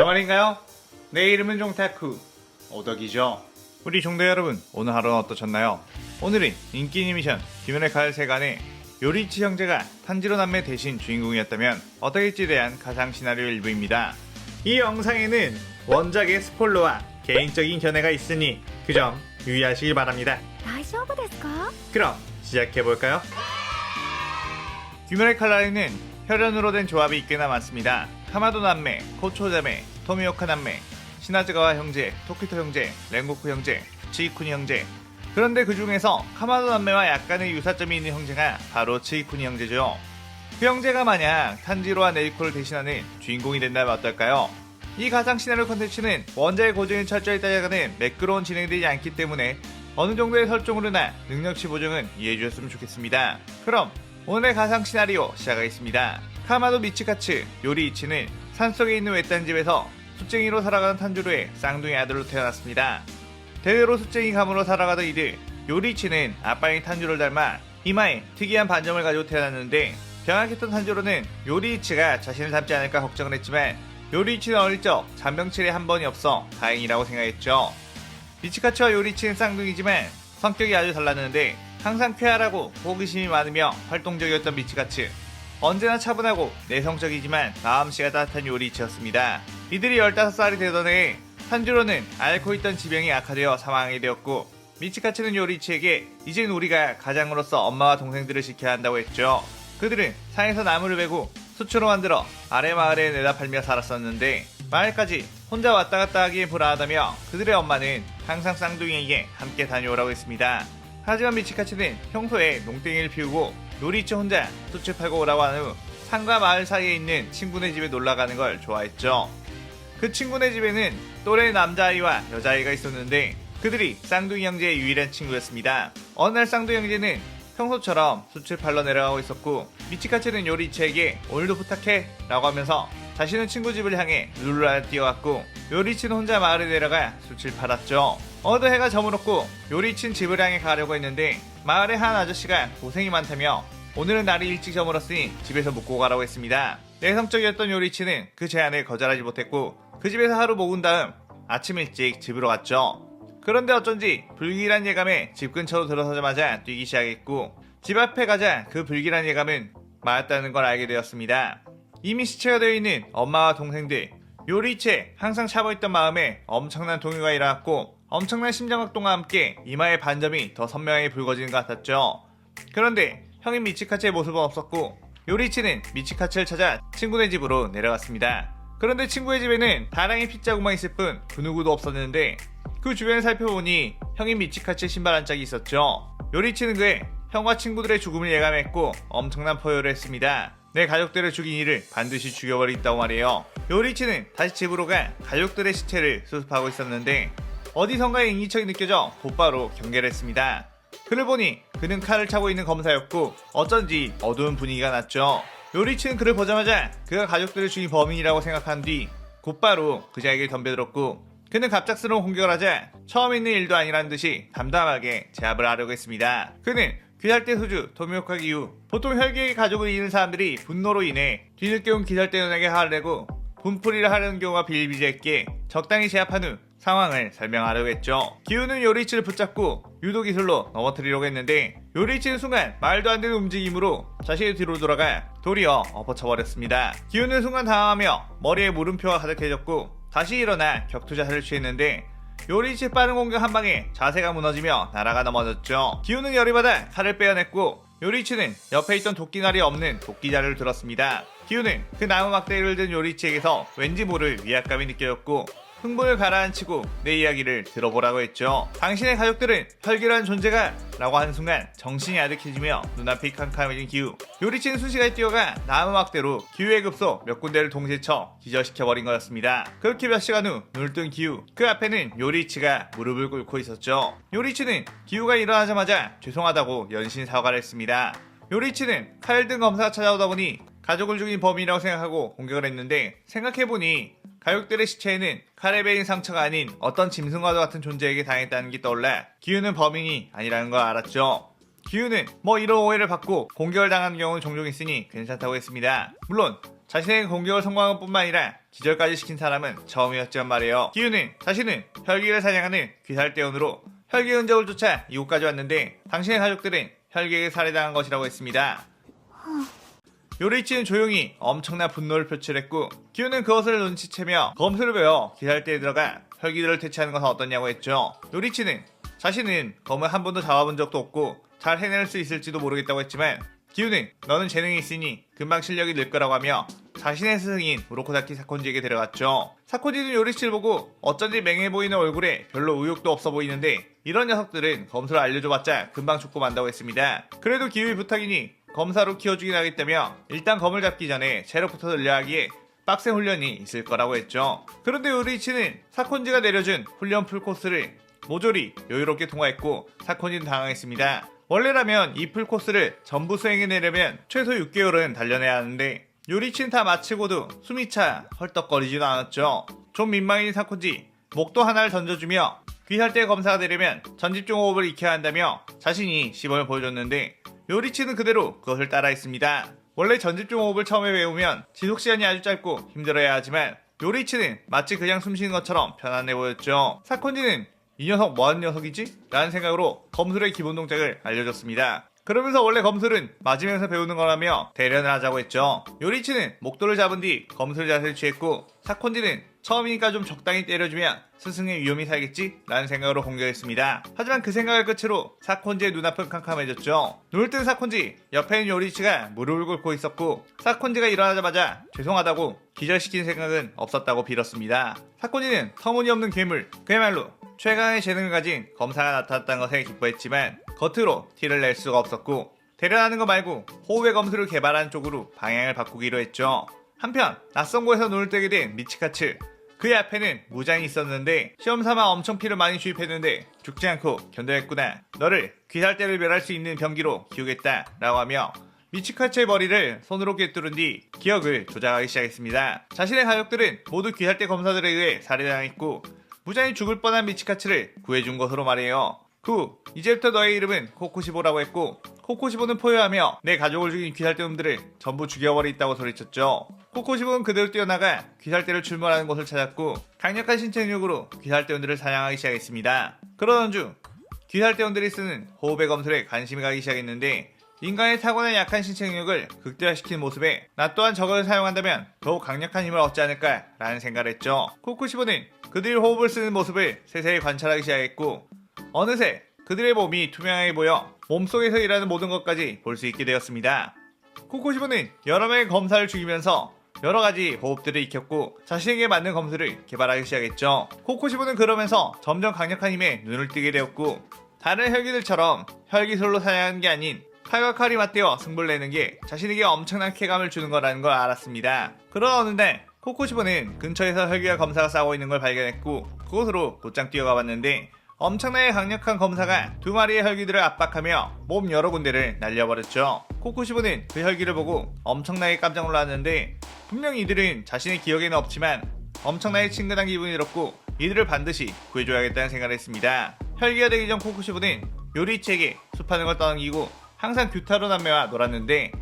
저 말인가요? 내 이름은 종타쿠 오덕이죠. 우리 종대 여러분, 오늘 하루는 어떠셨나요? 오늘은 인기 애니메이션 귀멸의 가을 세간의 요리치 형제가 탄지로 남매 대신 주인공이었다면 어떠할지에 대한 가상 시나리오 일부입니다. 이 영상에는 원작의 스포일러와 개인적인 견해가 있으니 그 점 유의하시길 바랍니다. 大丈夫ですか? 그럼 시작해볼까요? 귀멸의 칼날에는 혈연으로 된 조합이 꽤나 많습니다. 카마도 남매, 코초 자매, 토미오카 남매, 시나즈가와 형제, 토키토 형제, 렌고쿠 형제, 치이쿠니 형제. 그런데 그 중에서 카마도 남매와 약간의 유사점이 있는 형제가 바로 치이쿠니 형제죠. 그 형제가 만약 탄지로와 네이코를 대신하는 주인공이 된다면 어떨까요? 이 가상 시나리오 컨텐츠는 원작의 고증을 철저히 따라가는 매끄러운 진행되지 않기 때문에 어느 정도의 설정으로나 능력치 보정은 이해해주셨으면 좋겠습니다. 그럼 오늘의 가상 시나리오 시작하겠습니다. 카마도 미치카츠 요리이치는 산속에 있는 외딴 집에서 숫쟁이로 살아가는 탄지로의 쌍둥이 아들로 태어났습니다. 대대로 숫쟁이 가문으로 살아가던 이들, 요리이치는 아빠인 탄지로를 닮아 이마에 특이한 반점을 가지고 태어났는데 병약했던 탄지로는 요리이치가 자신을 닮지 않을까 걱정을 했지만 요리이치는 어릴 적 잔병치레 한 번이 없어 다행이라고 생각했죠. 미치카츠와 요리이치는 쌍둥이지만 성격이 아주 달랐는데 항상 쾌활하고 호기심이 많으며 활동적이었던 미치카츠. 언제나 차분하고 내성적이지만 마음씨가 따뜻한 요리이치였습니다. 이들이 15살이 되던 해에 탄지로는 앓고 있던 지병이 악화되어 사망하게 되었고 미치카츠는 요리이치에게 이젠 우리가 가장으로서 엄마와 동생들을 지켜야 한다고 했죠. 그들은 산에서 나무를 베고 수초로 만들어 아래 마을에 내다 팔며 살았었는데 마을까지 혼자 왔다 갔다 하기에 불안하다며 그들의 엄마는 항상 쌍둥이에게 함께 다녀오라고 했습니다. 하지만 미치카츠는 평소에 농땡이를 피우고 요리이치 혼자 숯을 팔고 오라고 한 후 산과 마을 사이에 있는 친구네 집에 놀러가는 걸 좋아했죠. 그 친구네 집에는 또래 남자아이와 여자아이가 있었는데 그들이 쌍둥이 형제의 유일한 친구였습니다. 어느 날 쌍둥이 형제는 평소처럼 숯을 팔러 내려가고 있었고 미치카츠는 요리이치에게 오늘도 부탁해 라고 하면서 자신은 친구 집을 향해 룰루라 뛰어갔고 요리이치는 혼자 마을에 내려가 숯을 팔았죠. 어느 해가 저물었고 요리이치는 집을 향해 가려고 했는데 마을의 한 아저씨가 고생이 많다며 오늘은 날이 일찍 저물었으니 집에서 묵고 가라고 했습니다. 내성적이었던 요리이치는 그 제안을 거절하지 못했고 그 집에서 하루 묵은 다음 아침 일찍 집으로 갔죠. 그런데 어쩐지 불길한 예감에 집 근처로 들어서자마자 뛰기 시작했고 집 앞에 가자 그 불길한 예감은 맞았다는 걸 알게 되었습니다. 이미 시체가 되어 있는 엄마와 동생들, 요리이치의 항상 차고있던 마음에 엄청난 동요가 일어났고 엄청난 심장박동과 함께 이마의 반점이 더 선명하게 붉어지는 것 같았죠. 그런데 형인 미치카츠의 모습은 없었고 요리이치는 미치카츠를 찾아 친구네 집으로 내려갔습니다. 그런데 친구의 집에는 다랑이 핏자국만 있을 뿐 그 누구도 없었는데 그 주변을 살펴보니 형인 미치카츠의 신발 한 짝이 있었죠. 요리이치는 그의 형과 친구들의 죽음을 예감했고 엄청난 포효를 했습니다. 내 가족들을 죽인 이를 반드시 죽여버리겠다고 말이에요. 요리이치는 다시 집으로 가 가족들의 시체를 수습하고 있었는데 어디선가에 인기척이 느껴져 곧바로 경계를 했습니다. 그를 보니 그는 칼을 차고 있는 검사였고 어쩐지 어두운 분위기가 났죠. 요리이치는 그를 보자마자 그가 가족들을 죽인 범인이라고 생각한 뒤 곧바로 그자에게 덤벼들었고 그는 갑작스러운 공격을 하자 처음 있는 일도 아니라는 듯이 담담하게 제압을 하려고 했습니다. 그는 귀살대 수주 토미오카 기후 보통 혈기의 가족을 잃은 사람들이 분노로 인해 뒤늦게 온 귀살대 누나에게 화를 내고 분풀이를 하려는 경우가 비일비재했기에 적당히 제압한 후 상황을 설명하려고 했죠. 기우는 요리이치를 붙잡고 유도 기술로 넘어뜨리려고 했는데 요리이치는 순간 말도 안 되는 움직임으로 자신의 뒤로 돌아가 도리어 엎어쳐버렸습니다. 기우는 순간 당황하며 머리에 물음표가 가득해졌고 다시 일어나 격투 자세를 취했는데 요리이치의 빠른 공격 한 방에 자세가 무너지며 나라가 넘어졌죠. 기우는 열이 받아 칼을 빼어냈고 요리이치는 옆에 있던 도끼날이 없는 도끼자루를 들었습니다. 기우는 그 나무 막대기를 든 요리이치에게서 왠지 모를 위압감이 느껴졌고 흥분을 가라앉히고 내 이야기를 들어보라고 했죠. 당신의 가족들은 혈기란 존재가 라고 하는 순간 정신이 아득해지며 눈앞이 캄캄해진 기우. 요리이치는 순식간에 뛰어가 나무 막대로 기우의 급소 몇 군데를 동시에 쳐 기절시켜버린 거였습니다. 그렇게 몇 시간 후 눈을 뜬 기우. 그 앞에는 요리이치가 무릎을 꿇고 있었죠. 요리이치는 기우가 일어나자마자 죄송하다고 연신 사과를 했습니다. 요리이치는 칼 든 검사가 찾아오다 보니 가족을 죽인 범인이라고 생각하고 공격을 했는데 생각해보니 가족들의 시체에는 칼에 베인 상처가 아닌 어떤 짐승과도 같은 존재에게 당했다는 게 떠올라 기우는 범인이 아니라는 걸 알았죠. 기우는 이런 오해를 받고 공격을 당하는 경우는 종종 있으니 괜찮다고 했습니다. 물론 자신의 공격을 성공한 것뿐만 아니라 기절까지 시킨 사람은 처음이었지만 말이에요. 기우는 자신은 혈기를 사냥하는 귀살대원으로 혈기의 흔적을 쫓아 이곳까지 왔는데 당신의 가족들은 혈기에게 살해당한 것이라고 했습니다. 요리치는 조용히 엄청난 분노를 표출했고 기우는 그것을 눈치채며 검술을 배워 귀살대에 들어가 혈기들을 퇴치하는 것은 어떠냐고 했죠. 요리치는 자신은 검을 한 번도 잡아본 적도 없고 잘 해낼 수 있을지도 모르겠다고 했지만 기우는 너는 재능이 있으니 금방 실력이 늘 거라고 하며 자신의 스승인 우로코다키 사콘지에게 데려갔죠. 사콘지는 요리치를 보고 어쩐지 맹해 보이는 얼굴에 별로 의욕도 없어 보이는데 이런 녀석들은 검사를 알려줘봤자 금방 죽고 만다고 했습니다. 그래도 기우의 부탁이니 검사로 키워주긴 하겠다며 일단 검을 잡기 전에 체력부터 늘려야 하기에 빡센 훈련이 있을 거라고 했죠. 그런데 요리치는 사콘지가 내려준 훈련 풀코스를 모조리 여유롭게 통과했고 사콘지는 당황했습니다. 원래라면 이 풀코스를 전부 수행해내려면 최소 6개월은 달려내야 하는데 요리치는 다 마치고도 숨이 차 헐떡거리지도 않았죠. 좀 민망해진 사콘지 목도 하나를 던져주며 귀살대 검사가 되려면 전집중 호흡을 익혀야 한다며 자신이 시범을 보여줬는데 요리치는 그대로 그것을 따라했습니다. 원래 전집중 호흡을 처음에 배우면 지속시간이 아주 짧고 힘들어야 하지만 요리치는 마치 그냥 숨쉬는 것처럼 편안해 보였죠. 사콘지는 이 녀석 뭐하는 녀석이지? 라는 생각으로 검술의 기본 동작을 알려줬습니다. 그러면서 원래 검술은 맞으면서 배우는 거라며 대련을 하자고 했죠. 요리치는 목도를 잡은 뒤 검술 자세를 취했고 사콘지는 처음이니까 좀 적당히 때려주면 스승의 위험이 살겠지? 라는 생각으로 공격했습니다. 하지만 그 생각을 끝으로 사콘지의 눈앞은 캄캄해졌죠. 눈을 뜬 사콘지 옆에 있는 요리치가 무릎을 꿇고 있었고 사콘지가 일어나자마자 죄송하다고 기절시킨 생각은 없었다고 빌었습니다. 사콘지는 터무니없는 괴물 그야말로 최강의 재능을 가진 검사가 나타났다는 것에 기뻐했지만 겉으로 티를 낼 수가 없었고 대련하는 거 말고 호흡의 검술을 개발하는 쪽으로 방향을 바꾸기로 했죠. 한편 낯선 곳에서 눈을 뜨게 된 미치카츠 그의 앞에는 무장이 있었는데 시험삼아 엄청 피를 많이 주입했는데 죽지 않고 견뎌냈구나. 너를 귀살대를 멸할 수 있는 병기로 키우겠다 라고 하며 미치카츠의 머리를 손으로 꿰뚫은 뒤 기억을 조작하기 시작했습니다. 자신의 가족들은 모두 귀살대 검사들에 의해 살해당했고 무장이 죽을 뻔한 미치카츠를 구해준 것으로 말해요. 후 이제부터 너의 이름은 코코시보라고 했고 코코시보는 포효하며 내 가족을 죽인 귀살대놈들을 전부 죽여버리겠다고 소리쳤죠. 코코시보는 그대로 뛰어나가 귀살대를 출몰하는 곳을 찾았고 강력한 신체 능력으로 귀살대원들을 사냥하기 시작했습니다. 그러던 중 귀살대원들이 쓰는 호흡의 검술에 관심이 가기 시작했는데 인간의 타고난 약한 신체 능력을 극대화시키는 모습에 나 또한 저걸 사용한다면 더욱 강력한 힘을 얻지 않을까 라는 생각을 했죠. 코코시보는 그들이 호흡을 쓰는 모습을 세세히 관찰하기 시작했고 어느새 그들의 몸이 투명하게 보여 몸속에서 일하는 모든 것까지 볼 수 있게 되었습니다. 코코시보는 여러 명의 검사를 죽이면서 여러 가지 호흡들을 익혔고 자신에게 맞는 검술을 개발하기 시작했죠. 코코시보는 그러면서 점점 강력한 힘에 눈을 뜨게 되었고 다른 혈기들처럼 혈기술로 사냥하는 게 아닌 칼과 칼이 맞대어 승부를 내는 게 자신에게 엄청난 쾌감을 주는 거라는 걸 알았습니다. 그러던 어느 날 코코시보는 근처에서 혈기와 검사가 싸우고 있는 걸 발견했고 그곳으로 곧장 뛰어가 봤는데 엄청나게 강력한 검사가 두 마리의 혈기들을 압박하며 몸 여러 군데를 날려버렸죠. 코코시보는 그 혈기를 보고 엄청나게 깜짝 놀랐는데 분명히 이들은 자신의 기억에는 없지만 엄청나게 친근한 기분이 들었고 이들을 반드시 구해줘야겠다는 생각을 했습니다. 혈기가 되기 전 코코시보는 요리치에게 숲하는 걸 떠넘기고 항상 규타로 남매와 놀았는데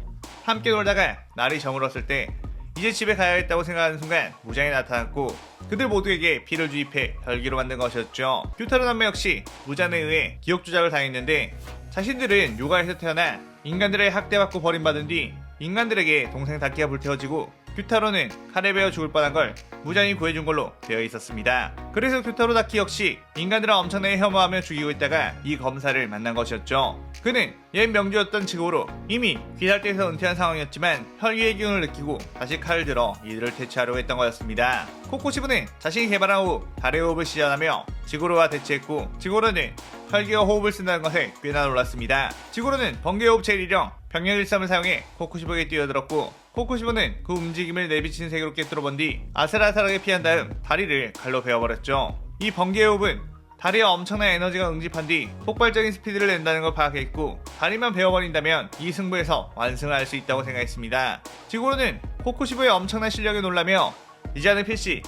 함께 놀다가 날이 저물었을 때 이제 집에 가야겠다고 생각하는 순간 무장이 나타났고 그들 모두에게 피를 주입해 혈기로 만든 것이었죠. 규타로 남매 역시 무장에 의해 기억 조작을 당했는데 자신들은 요가에서 태어나 인간들의 학대받고 버림받은 뒤 인간들에게 동생 다키가 불태워지고 규타로는 칼에 베어 죽을 뻔한 걸 무장이 구해준 걸로 되어 있었습니다. 그래서 규타로 다키 역시 인간들을 엄청나게 혐오하며 죽이고 있다가 이 검사를 만난 것이었죠. 그는 옛 명주였던 직업으로 이미 귀살대에서 은퇴한 상황이었지만 혈기의 기운을 느끼고 다시 칼을 들어 이들을 대체하려고 했던 거였습니다. 코코시부는 자신이 개발한 후 달의 호흡을 시전하며 지구로와 대치했고 지구로는 혈기와 호흡을 쓴다는 것에 꽤나 놀랐습니다. 지구로는 번개호흡 제1령 병렬일삼을 사용해 코코시보에게 뛰어들었고 코코시보는 그 움직임을 내비치는 세계로 꿰뚫어본 뒤 아슬아슬하게 피한 다음 다리를 칼로 베어버렸죠. 이 번개호흡은 다리에 엄청난 에너지가 응집한 뒤 폭발적인 스피드를 낸다는 걸 파악했고 다리만 베어버린다면 이 승부에서 완승을 할 수 있다고 생각했습니다. 지구로는 코코시보의 엄청난 실력에 놀라며 이제는 필시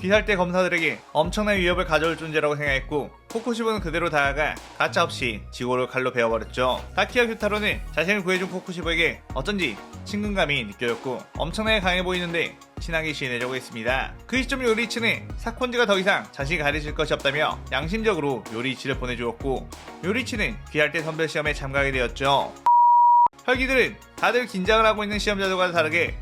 귀살대 검사들에게 엄청난 위협을 가져올 존재라고 생각했고 코쿠시보는 그대로 다가가 가차없이 지고를 칼로 베어버렸죠. 다키와 규타로는 자신을 구해준 코쿠시보에게 어쩐지 친근감이 느껴졌고 엄청나게 강해 보이는데 친하게 지내려고 했습니다. 그 시점 요리이치는 사콘지가 더 이상 자신이 가르칠 것이 없다며 양심적으로 요리이치를 보내주었고 요리이치는 귀살대 선별 시험에 참가하게 되었죠. 혈기들은 다들 긴장을 하고 있는 시험자들과 다르게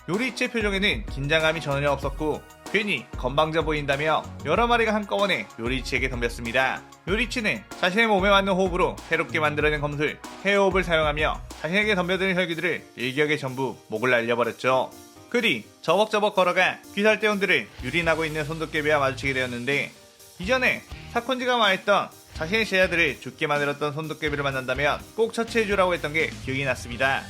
요리이치의 표정에는 긴장감이 전혀 없었고 괜히 건방져 보인다며 여러 마리가 한꺼번에 요리이치에게 덤볐습니다. 요리이치는 자신의 몸에 맞는 호흡으로 새롭게 만들어낸 검술 헤어호흡을 사용하며 자신에게 덤벼드는 혈기들을 일격에 전부 목을 날려버렸죠. 그 뒤 저벅저벅 걸어가 귀살대원들을 유린하고 있는 손도깨비와 마주치게 되었는데 이전에 사콘지가 말했던 자신의 제자들을 죽게 만들었던 손도깨비를 만난다면 꼭 처치해주라고 했던 게 기억이 났습니다.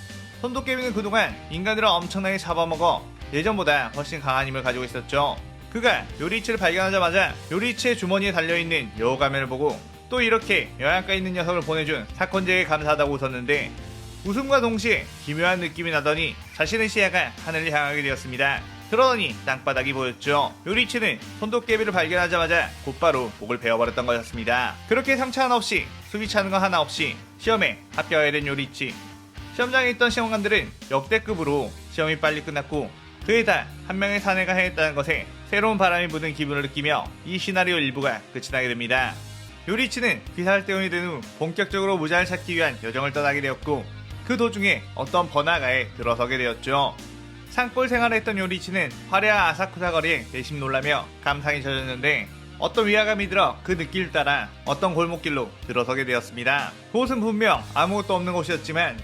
손도깨비는 그동안 인간들을 엄청나게 잡아먹어 예전보다 훨씬 강한 힘을 가지고 있었죠. 그가 요리이치를 발견하자마자 요리이치의 주머니에 달려있는 여우 가면을 보고 또 이렇게 영양가 있는 녀석을 보내준 사콘지에게 감사하다고 웃었는데 웃음과 동시에 기묘한 느낌이 나더니 자신의 시야가 하늘을 향하게 되었습니다. 그러더니 땅바닥이 보였죠. 요리이치는 손도깨비를 발견하자마자 곧바로 목을 베어버렸던 것이었습니다. 그렇게 상처 하나 없이 수비 차는 거 하나 없이 시험에 합격하게 된 요리이치. 시험장에 있던 시험관들은 역대급으로 시험이 빨리 끝났고 그에다 한 명의 사내가 해냈다는 것에 새로운 바람이 부는 기분을 느끼며 이 시나리오 일부가 끝이 나게 됩니다. 요리이치는 귀살대원이 된 후 본격적으로 무장을 찾기 위한 여정을 떠나게 되었고 그 도중에 어떤 번화가에 들어서게 되었죠. 산골 생활을 했던 요리이치는 화려한 아사쿠사 거리에 대심 놀라며 감상에 젖었는데 어떤 위화감이 들어 그 느낌을 따라 어떤 골목길로 들어서게 되었습니다. 그곳은 분명 아무것도 없는 곳이었지만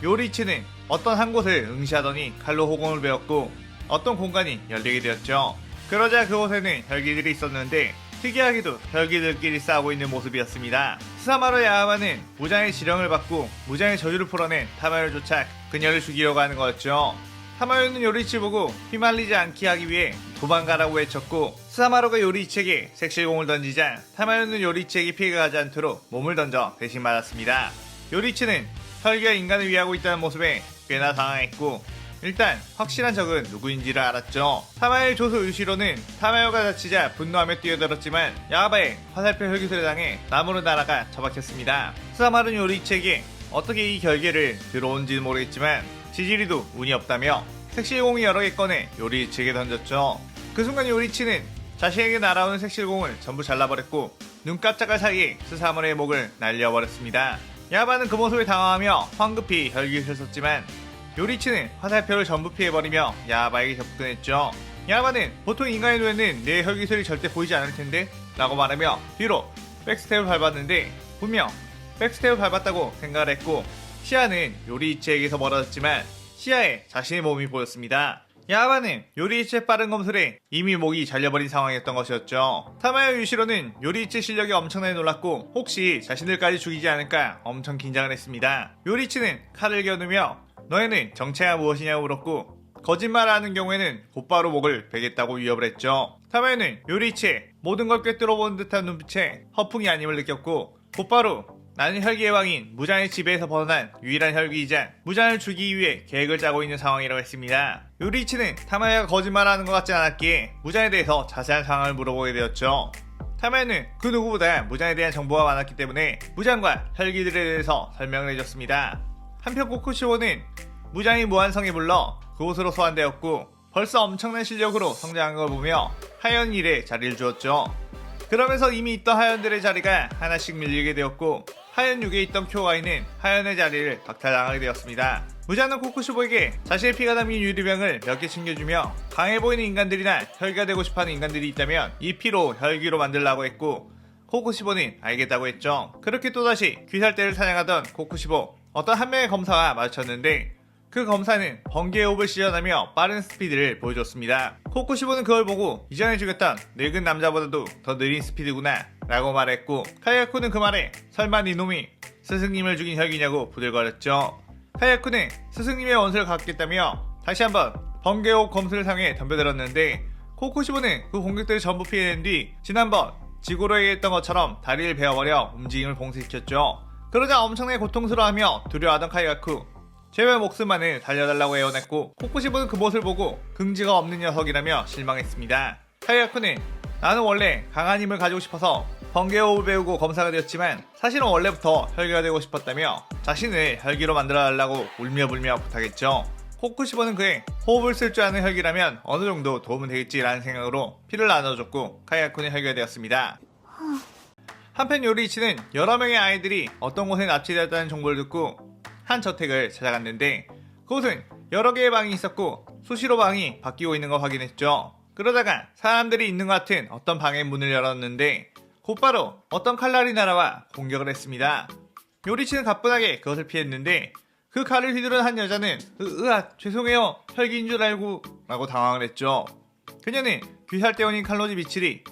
요리이치는 어떤 한 곳을 응시하더니 칼로 호공을 베었고 어떤 공간이 열리게 되었죠. 그러자 그곳에는 혈기들이 있었는데 특이하게도 혈기들끼리 싸우고 있는 모습이었습니다. 스사마루 야하마는 무장의 지령을 받고 무장의 저주를 풀어낸 타마요를 쫓아 그녀를 죽이려고 하는 거였죠. 타마요는 요리이치를 보고 휘말리지 않게 하기 위해 도망가라고 외쳤고 스사마루가 요리이치에게 색실공을 던지자 타마요는 요리이치에게 피해가 가지 않도록 몸을 던져 대신 맞았습니다. 요리이치는 혈기가 인간을 위하고 있다는 모습에 꽤나 당황했고 일단 확실한 적은 누구인지를 알았죠. 타마요의 조수 유시로는 타마요가 다치자 분노하며 뛰어들었지만 야하바의 화살표 혈기술에 당해 나무로 날아가 처박혔습니다. 스사마루는 요리이치에게 어떻게 이 결계를 들어온지는 모르겠지만 지지리도 운이 없다며 색실공이 여러 개 꺼내 요리이치에게 던졌죠. 그 순간 요리이치는 자신에게 날아오는 색실공을 전부 잘라버렸고 눈 깜짝할 사이에 스사마루의 목을 날려버렸습니다. 야하바는 그 모습에 당황하며 황급히 혈기를 썼지만 요리이치는 화살표를 전부 피해버리며 야하바에게 접근했죠. 야하바는 보통 인간의 눈에는 내 혈기술이 절대 보이지 않을 텐데 라고 말하며 뒤로 백스텝을 밟았는데 분명 백스텝을 밟았다고 생각을 했고 시야는 요리이치에게서 멀어졌지만 시야에 자신의 몸이 보였습니다. 야하바는 요리이치의 빠른 검술에 이미 목이 잘려버린 상황이었던 것이었죠. 타마요 유시로는 요리이치 실력이 엄청나게 놀랐고 혹시 자신들까지 죽이지 않을까 엄청 긴장을 했습니다. 요리이치는 칼을 겨누며 너희는 정체가 무엇이냐고 물었고 거짓말하는 경우에는 곧바로 목을 베겠다고 위협을 했죠. 타마요는 요리이치의 모든 걸 꿰뚫어보는 듯한 눈빛에 허풍이 아님을 느꼈고 곧바로 나는 혈기의 왕인 무장의 지배에서 벗어난 유일한 혈기이자 무장을 죽이기 위해 계획을 짜고 있는 상황이라고 했습니다. 요리이치는 타마요가 거짓말하는 것 같지 않았기에 무장에 대해서 자세한 상황을 물어보게 되었죠. 타마요는 그 누구보다 무장에 대한 정보가 많았기 때문에 무장과 혈기들에 대해서 설명을 해줬습니다. 한편 코쿠시보는 무장이 무한성에 불러 그곳으로 소환되었고 벌써 엄청난 실력으로 성장한 걸 보며 하연 일에 자리를 주었죠. 그러면서 이미 있던 하연들의 자리가 하나씩 밀리게 되었고 하연 6에 있던 쿄가이는 하연의 자리를 박탈당하게 되었습니다. 무장은 코쿠시보에게 자신의 피가 담긴 유리병을 몇 개 챙겨주며 강해 보이는 인간들이나 혈기가 되고 싶어하는 인간들이 있다면 이 피로 혈기로 만들라고 했고 코쿠시보는 알겠다고 했죠. 그렇게 또다시 귀살대를 사냥하던 코쿠시보 어떤 한 명의 검사와 마주쳤는데 그 검사는 번개의 호흡을 시전하며 빠른 스피드를 보여줬습니다. 코쿠시보는 그걸 보고 이전에 죽였던 늙은 남자보다도 더 느린 스피드구나 라고 말했고 카야쿠는 그 말에 설마 니놈이 스승님을 죽인 혈기냐고 부들거렸죠. 카야쿠는 스승님의 원수를 갚겠다며 다시 한번 번개의 호흡 검술을 사용해 덤벼들었는데 코쿠시보는 그 공격들을 전부 피해낸 뒤 지난번 지고로에게 했던 것처럼 다리를 베어버려 움직임을 봉쇄시켰죠. 그러자 엄청나게 고통스러워하며 두려워하던 카야쿠 제발 목숨만을 달려달라고 애원했고 코쿠시보는 그 모습을 보고 긍지가 없는 녀석이라며 실망했습니다. 카이야쿠는 나는 원래 강한 힘을 가지고 싶어서 번개호흡을 배우고 검사가 되었지만 사실은 원래부터 혈기가 되고 싶었다며 자신을 혈기로 만들어달라고 울며불며 부탁했죠. 코쿠시보는 그의 호흡을 쓸 줄 아는 혈기라면 어느 정도 도움은 되겠지라는 생각으로 피를 나눠줬고 카이야쿠는 혈기가 되었습니다. 한편 요리이치는 여러 명의 아이들이 어떤 곳에 납치되었다는 정보를 듣고 한 저택을 찾아갔는데 그곳은 여러 개의 방이 있었고 수시로 방이 바뀌고 있는 걸 확인했죠. 그러다가 사람들이 있는 것 같은 어떤 방의 문을 열었는데 곧바로 어떤 칼날이 날아와 공격을 했습니다. 요리치는 가뿐하게 그것을 피했는데 그 칼을 휘두른 한 여자는 죄송해요 혈기인 줄 알고 라고 당황을 했죠. 그녀는 귀살대원인 칼로지 미칠이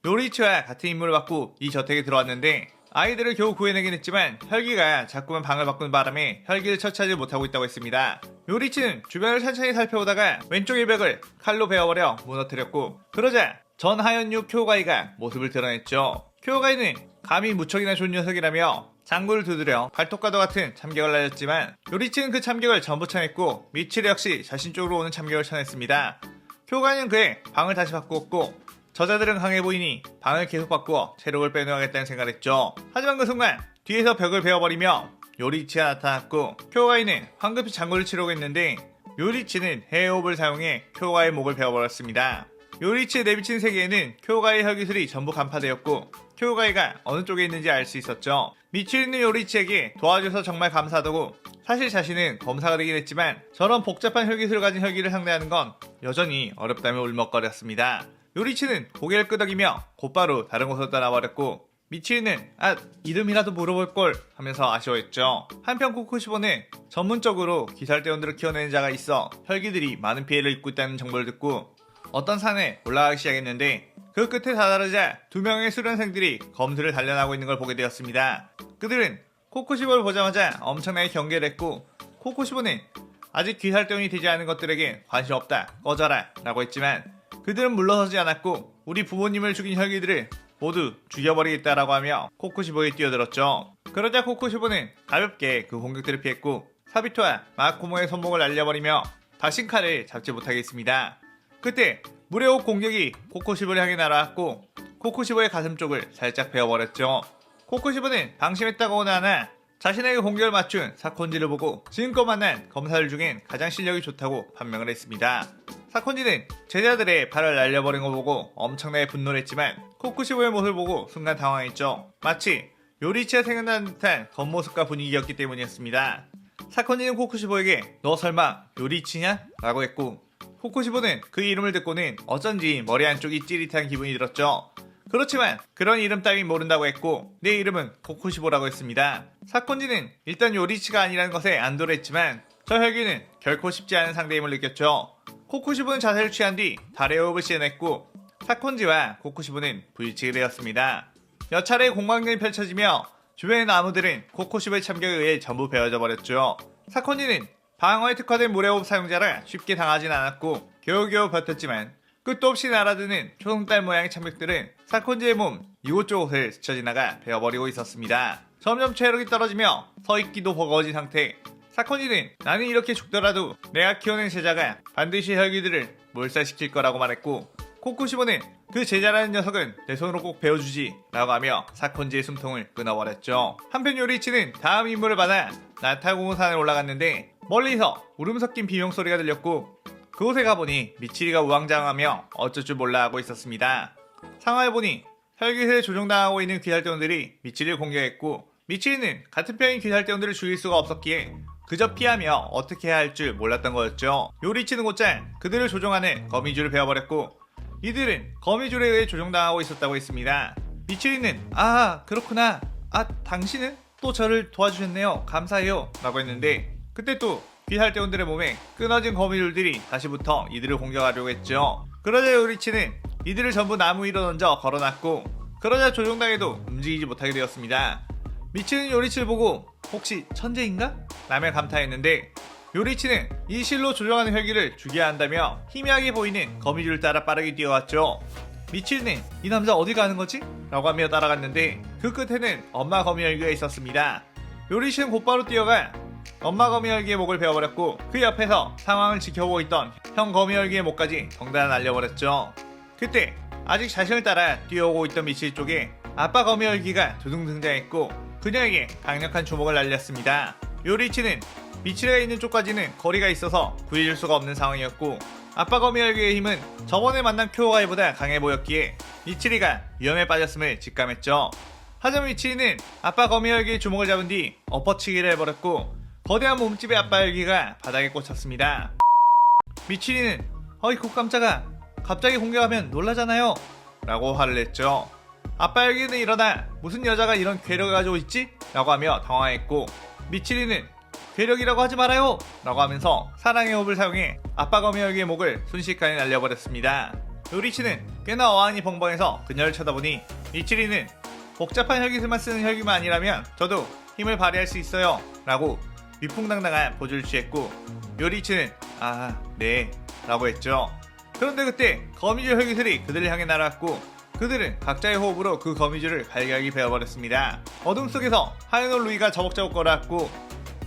요리치와 같은 임무를 받고 이 저택에 들어왔는데 아이들을 겨우 구해내긴 했지만 혈기가 자꾸만 방을 바꾸는 바람에 혈기를 처치하지 못하고 있다고 했습니다. 요리치는 주변을 천천히 살펴보다가 왼쪽의 벽을 칼로 베어버려 무너뜨렸고 그러자 전 하연유 쿄가이가 모습을 드러냈죠. 쿄가이는 감히 무척이나 좋은 녀석이라며 장구를 두드려 발톱과도 같은 참격을 날렸지만 요리치는 그 참격을 전부 쳐냈고 미치리 역시 자신 쪽으로 오는 참격을 쳐냈습니다. 쿄가이는 그의 방을 다시 바꾸었고 저자들은 강해 보이니 방을 계속 바꾸어 체력을 빼놓아야겠다는 생각을 했죠. 하지만 그 순간 뒤에서 벽을 베어버리며 요리치가 나타났고 쿄가이는 황급히 장구를 치려고 했는데 요리치는 해호흡을 사용해 쿄가이의 목을 베어버렸습니다. 요리치의 내비친 세계에는 쿄가이의 혈기술이 전부 간파되었고 쿄가이가 어느 쪽에 있는지 알 수 있었죠. 미치리는 요리치에게 도와줘서 정말 감사하다고 사실 자신은 검사가 되긴 했지만 저런 복잡한 혈기술을 가진 혈기를 상대하는 건 여전히 어렵다며 울먹거렸습니다. 요리치는 고개를 끄덕이며 곧바로 다른 곳으로 떠나버렸고 미치리는 이름이라도 물어볼걸 하면서 아쉬워했죠. 한편 코쿠시보는 전문적으로 귀살대원들을 키워내는 자가 있어 혈기들이 많은 피해를 입고 있다는 정보를 듣고 어떤 산에 올라가기 시작했는데 그 끝에 다다르자 두 명의 수련생들이 검술을 단련하고 있는 걸 보게 되었습니다. 그들은 코쿠시보를 보자마자 엄청나게 경계를 했고 코쿠시보는 아직 귀살대원이 되지 않은 것들에게 관심 없다 꺼져라 라고 했지만 그들은 물러서지 않았고 우리 부모님을 죽인 혈기들을 모두 죽여버리겠다라고 하며 코쿠시보에 뛰어들었죠. 그러자 코쿠시보는 가볍게 그 공격들을 피했고 사비토와 마코모의 손목을 날려버리며 다신 칼을 잡지 못하게 했습니다. 그때 물의 옷 공격이 코쿠시보를 향해 날아왔고 코쿠시보의 가슴 쪽을 살짝 베어버렸죠. 코쿠시보는 방심했다고 하나 자신에게 공격을 맞춘 사콘지를 보고 지금껏 만난 검사들 중엔 가장 실력이 좋다고 판명을 했습니다. 사콘지는 제자들의 팔을 날려버린 걸 보고 엄청나게 분노를 했지만 코쿠시보의 모습을 보고 순간 당황했죠. 마치 요리치가 생각나는 듯한 겉모습과 분위기였기 때문이었습니다. 사콘지는 코쿠시보에게 너 설마 요리치냐? 라고 했고 코쿠시보는 그 이름을 듣고는 어쩐지 머리 한쪽이 찌릿한 기분이 들었죠. 그렇지만 그런 이름 따윈 모른다고 했고 내 이름은 코쿠시보라고 했습니다. 사콘지는 일단 요리치가 아니라는 것에 안도를 했지만 저 혈기는 결코 쉽지 않은 상대임을 느꼈죠. 코쿠시보는 자세를 취한 뒤 달의 호흡을 시연했고 사콘지와 코쿠시보는 부딪히게 되었습니다. 몇 차례 공방전이 펼쳐지며 주변의 나무들은 코쿠시보의 참격에 의해 전부 베어져 버렸죠. 사콘지는 방어에 특화된 물의 호흡 사용자라 쉽게 당하진 않았고 겨우겨우 버텼지만 끝도 없이 날아드는 초승달 모양의 참격들은 사콘지의 몸 이곳저곳을 스쳐 지나가 베어버리고 있었습니다. 점점 체력이 떨어지며 서있기도 버거워진 상태. 사콘지는 나는 이렇게 죽더라도 내가 키워낸 제자가 반드시 혈기들을 몰살시킬 거라고 말했고 코쿠시보는 그 제자라는 녀석은 내 손으로 꼭 베어주지 라고 하며 사콘지의 숨통을 끊어버렸죠. 한편 요리치는 다음 임무를 받아 나타공산에 올라갔는데 멀리서 울음 섞인 비명소리가 들렸고 그곳에 가보니 미치리가 우왕좌왕하며 어쩔 줄 몰라 하고 있었습니다. 상황을 보니 혈기세에 조종당하고 있는 귀살대원들이 미치리를 공격했고 미치리는 같은 편인 귀살대원들을 죽일 수가 없었기에 그저 피하며 어떻게 해야 할 줄 몰랐던 거였죠. 요리치는 곧장 그들을 조종하는 거미줄을 베어버렸고 이들은 거미줄에 의해 조종당하고 있었다고 했습니다. 미치리는 그렇구나. 당신은 또 저를 도와주셨네요. 감사해요 라고 했는데 그때 또 귀살대원들의 몸에 끊어진 거미줄들이 다시 붙어 이들을 공격하려고 했죠. 그러자 요리치는 이들을 전부 나무 위로 던져 걸어놨고 그러자 조종당해도 움직이지 못하게 되었습니다. 미치는 요리치를 보고 혹시 천재인가? 라며 감탄했는데 요리치는 이 실로 조종하는 혈기를 죽여야 한다며 희미하게 보이는 거미줄을 따라 빠르게 뛰어왔죠. 미치는 이 남자 어디 가는 거지? 라고 하며 따라갔는데 그 끝에는 엄마 거미 혈기가 있었습니다. 요리치는 곧바로 뛰어가 엄마 거미혈기의 목을 베어버렸고 그 옆에서 상황을 지켜보고 있던 형 거미혈기의 목까지 덩달아 날려버렸죠. 그때 아직 자신을 따라 뛰어오고 있던 미치리 쪽에 아빠 거미 혈기가 두둥 등장했고 그녀에게 강력한 주먹을 날렸습니다. 요리치는 미치리가 있는 쪽까지는 거리가 있어서 구해줄 수가 없는 상황이었고 아빠 거미 혈기의 힘은 저번에 만난 큐어가이보다 강해 보였기에 미치리가 위험에 빠졌음을 직감했죠. 하지만 미치리는 아빠 거미 혈기의 주먹을 잡은 뒤 엎어치기를 해버렸고 거대한 몸집의 아빠 혈기가 바닥에 꽂혔습니다. 미치리는 어이쿠 깜짝아, 갑자기 공격하면 놀라잖아요 라고 화를 냈죠. 아빠 혈기는 일어나 무슨 여자가 이런 괴력을 가지고 있지? 라고 하며 당황했고 미치리는 괴력이라고 하지 말아요 라고 하면서 사랑의 호흡을 사용해 아빠 거미 혈기의 목을 순식간에 날려버렸습니다. 요리치는 꽤나 어안이 벙벙해서 그녀를 쳐다보니 미치리는 복잡한 혈기술만 쓰는 혈기만 아니라면 저도 힘을 발휘할 수 있어요 라고 위풍당당한 포즈를 취했고 요리치는 아 네 라고 했죠. 그런데 그때 거미줄 혈기술이 그들을 향해 날아왔고 그들은 각자의 호흡으로 그 거미줄을 갈기갈기 베어버렸습니다. 어둠 속에서 하얀 옷 루이가 저벅저벅 걸어왔고